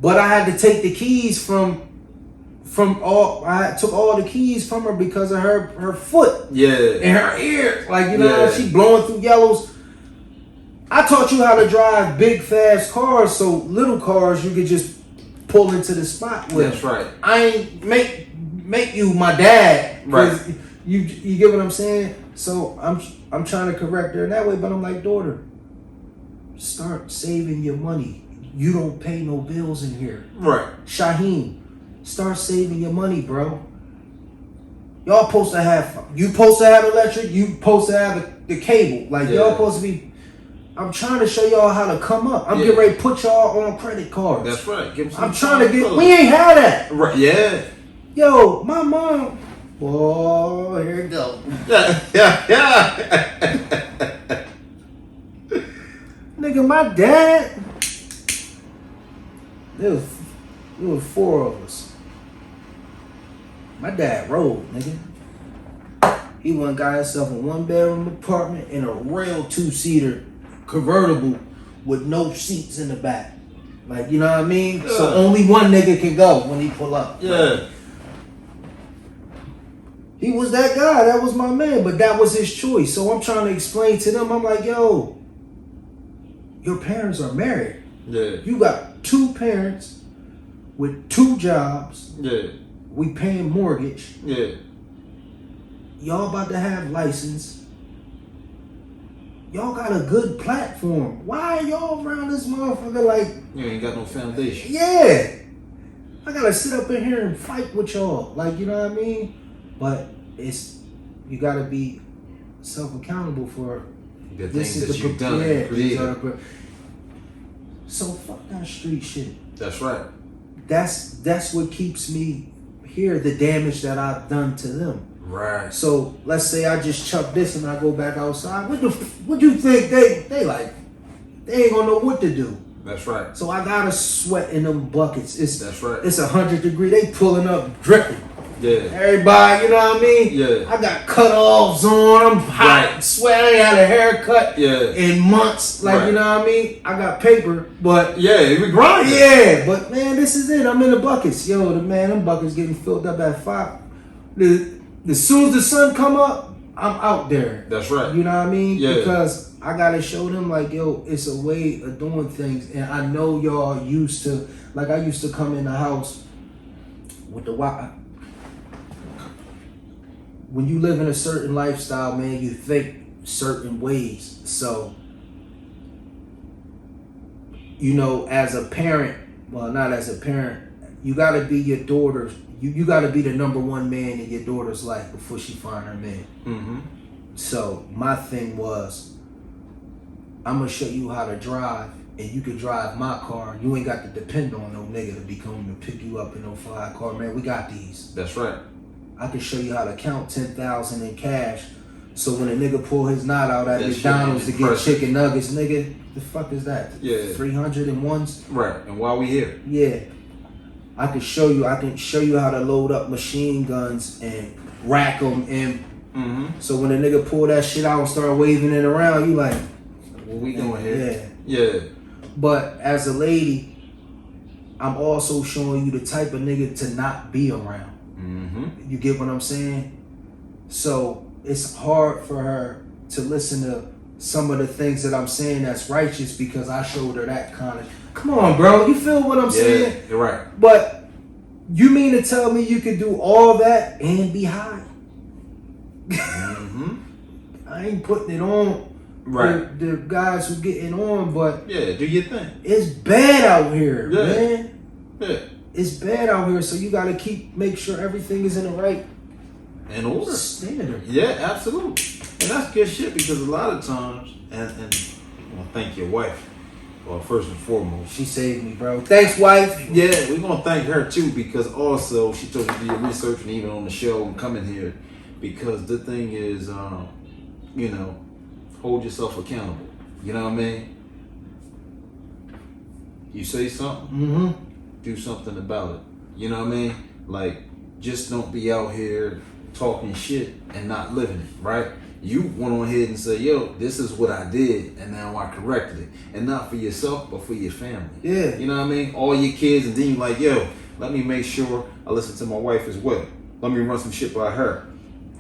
But I had to take the keys from all. I took all the keys from her because of her foot Yeah. and her ear. Like, you know, Yeah. she blowing through yellows. I taught you how to drive big, fast cars, so little cars you could just pull into the spot with. That's right. I ain't make you my dad. 'Cause Right. You get what I'm saying? So I'm trying to correct her in that way, but I'm like, daughter, start saving your money. You don't pay no bills in here. Right. Shaheem, start saving your money, bro. Y'all supposed to have, you supposed to have electric, you supposed to have the cable. Like, Yeah. y'all supposed to be, I'm trying to show y'all how to come up. I'm Yeah. getting ready to put y'all on credit cards. That's right. Give 'em some I'm trying to get, time. we ain't had that. Right, yeah. Yo, my mom, boy, here it go. Yeah. Nigga, my dad, there was 4 of us. My dad rode, nigga. He went and got himself a 1-bedroom apartment in a real 2-seater convertible with no seats in the back. Like, you know what I mean? So Yeah. only one nigga can go when he pull up. Yeah. He was that guy. That was my man. But that was his choice. So I'm trying to explain to them. I'm like, yo, your parents are married. Yeah. You got 2 parents with 2 jobs. Yeah. We paying mortgage. Yeah. Y'all about to have license. Y'all got a good platform. Why are y'all around this motherfucker like, You ain't got no foundation. yeah, I gotta sit up in here and fight with y'all. Like, you know what I mean? But you gotta be self-accountable for The this things is that the you've done yeah, and these created. are- So fuck that street shit. That's right. That's what keeps me here, the damage that I've done to them. Right. So let's say I just chuck this and I go back outside. What you think they like? They ain't gonna know what to do. That's right. So I gotta sweat in them buckets. That's right. It's 100 degree. They pulling up, dripping. Yeah. Everybody, you know what I mean? Yeah. I got cutoffs on. I'm hot, Right. sweat. I ain't had a haircut Yeah. in months. Like, Right. you know what I mean? I got paper, but Yeah, we grinding. yeah, but man, this is it. I'm in the buckets. Yo, them buckets getting filled up at 5. As soon as the sun come up, I'm out there. That's right. You know what I mean? Yeah. Because I gotta show them like, yo, it's a way of doing things, and I know y'all used to. Like I used to come in the house with the when you live in a certain lifestyle, man, you think certain ways. So, you know, as a parent, well, not as a parent, you got to be your daughter's. You got to be the number one man in your daughter's life before she find her man. Mm-hmm. So my thing was, I'm gonna show you how to drive, and you can drive my car. You ain't got to depend on no nigga to be coming to pick you up in no fly car, man. We got these. That's right. I can show you how to count 10,000 in cash. So when a nigga pull his knot out at That McDonald's shit to get impressive. chicken nuggets, nigga, the fuck is that? Yeah. 301s? Right. And while we here, Yeah. I can show you how to load up machine guns and rack them, and so when a nigga pull that shit out and start waving it around, you like, what we doing here? Yeah. Yeah. But as a lady, I'm also showing you the type of nigga to not be around. Mm-hmm. You get what I'm saying? So it's hard for her to listen to some of the things that I'm saying that's righteous, because I showed her that kind of. Come on, bro. You feel what I'm saying? Yeah, you're right. But you mean to tell me you could do all that and be high? Mm-hmm. I ain't putting it on Right. the guys who getting on, but Yeah, do your thing. it's bad out here, Yeah. man. Yeah. It's bad out here, so you gotta make sure everything is in the right In order. standard. Yeah, absolutely. And that's good shit, because a lot of times, and I want to thank your wife, well, first and foremost. She saved me, bro. Thanks, wife. Yeah, we're going to thank her too, because also she told you to do your research and even on the show and coming here, because the thing is, you know, hold yourself accountable. You know what I mean? You say something, do something about it. You know what I mean? Like, just don't be out here talking shit and not living it, right? You went on ahead and said, yo, this is what I did, and now I corrected it. And not for yourself, but for your family. Yeah. You know what I mean? All your kids, and then you like, yo, let me make sure I listen to my wife as well. Let me run some shit by her.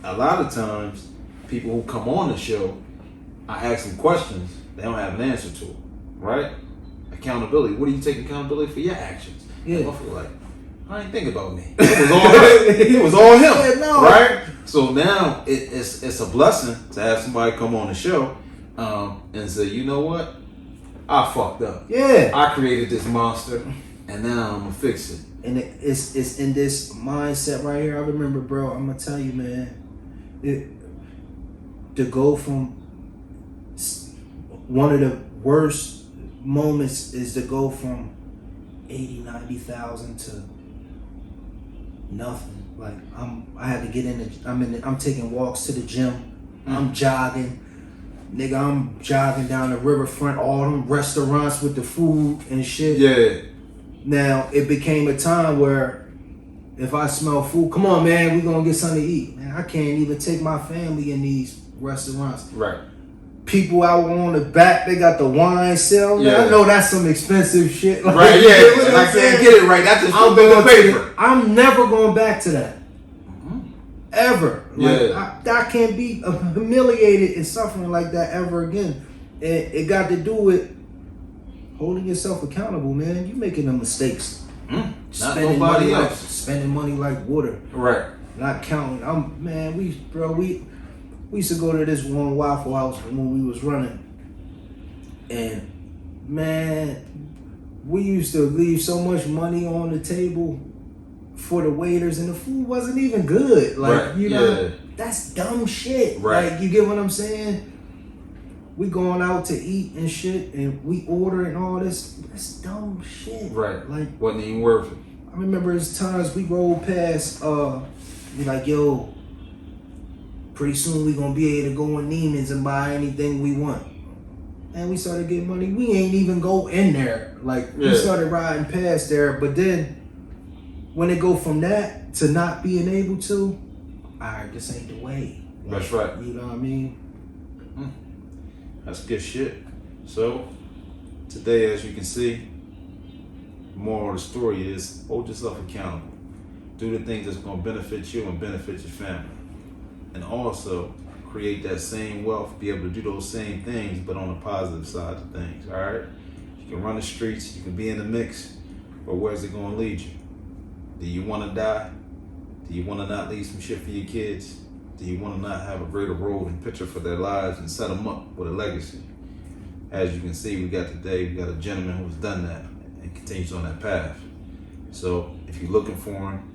A lot of times, people who come on the show, I ask them questions, they don't have an answer to it, right? Accountability. What do you take accountability for your actions? Yeah. And I feel like, I ain't think about me. It was all him. Yeah, no. Right? So now it's a blessing to have somebody come on the show and say, you know what? I fucked up. Yeah. I created this monster, and now I'm gonna fix it. And it's in this mindset right here. I remember, bro, I'm gonna tell you, man, to go from one of the worst moments is to go from 80,000, 90,000 to nothing. Like I had to get I'm taking walks to the gym. I'm jogging. Nigga, I'm jogging down the riverfront, all them restaurants with the food and shit. Yeah. Now, it became a time where if I smell food, come on, man, we gonna get something to eat. Man, I can't even take my family in these restaurants. Right. People out on the back, they got the wine sale. Man, Yeah. I know that's some expensive shit. Like, Right, you yeah. get what And I'm I saying? can't get it right. That's just I'm the going paper. I'm never going back to that. Ever. Like, Yeah. I can't be humiliated and suffering like that ever again. And it got to do with holding yourself accountable, man. You making the mistakes. Not Spending nobody money else. spending money like water. Right. Not counting. We used to go to this one Waffle House when we was running. And man, we used to leave so much money on the table for the waiters, and the food wasn't even good. Like, Right, you know, yeah. that's dumb shit. Right. Like, you get what I'm saying? We going out to eat and shit, and we order and all this. That's dumb shit. Right. Like, Wasn't even worth it. I remember there's times we rolled past, be like, yo, pretty soon we gonna be able to go in Neiman's and buy anything we want. And we started getting money. We ain't even go in there. Like, we Yeah. started riding past there. But then, when it go from that to not being able to, alright, this ain't the way. Like, That's right. You know what I mean? That's good shit. So, today, as you can see, the moral of the story is hold yourself accountable. Do the things that's going to benefit you and benefit your family. And also, create that same wealth, be able to do those same things, but on the positive side of things. All right, you can run the streets, you can be in the mix, but where's it going to lead you? Do you want to die? Do you want to not leave some shit for your kids? Do you want to not have a greater role and picture for their lives and set them up with a legacy? As you can see, we got a gentleman who's done that and continues on that path. So if you're looking for him,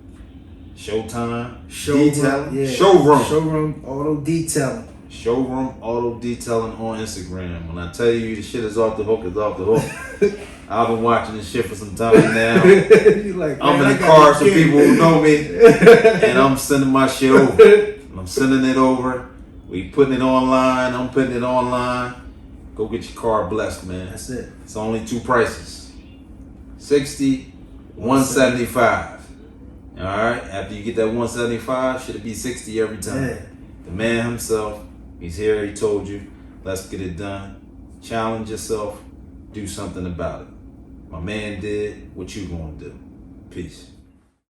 Showtime, Showroom Auto Detailing. Showroom Auto Detailing on Instagram. When I tell you the shit is off the hook, it's off the hook. I've been watching this shit for some time now. Like, I'm in the car, some people who know me, and I'm sending my shit over. I'm sending it over. We putting it online. I'm putting it online. Go get your car blessed, man. That's it. It's only two prices: 60, 175. All right. After you get that 175, should it be 60 every time? Yeah. The man himself, he's here. He told you, let's get it done. Challenge yourself. Do something about it. My man did. What you gonna do? Peace.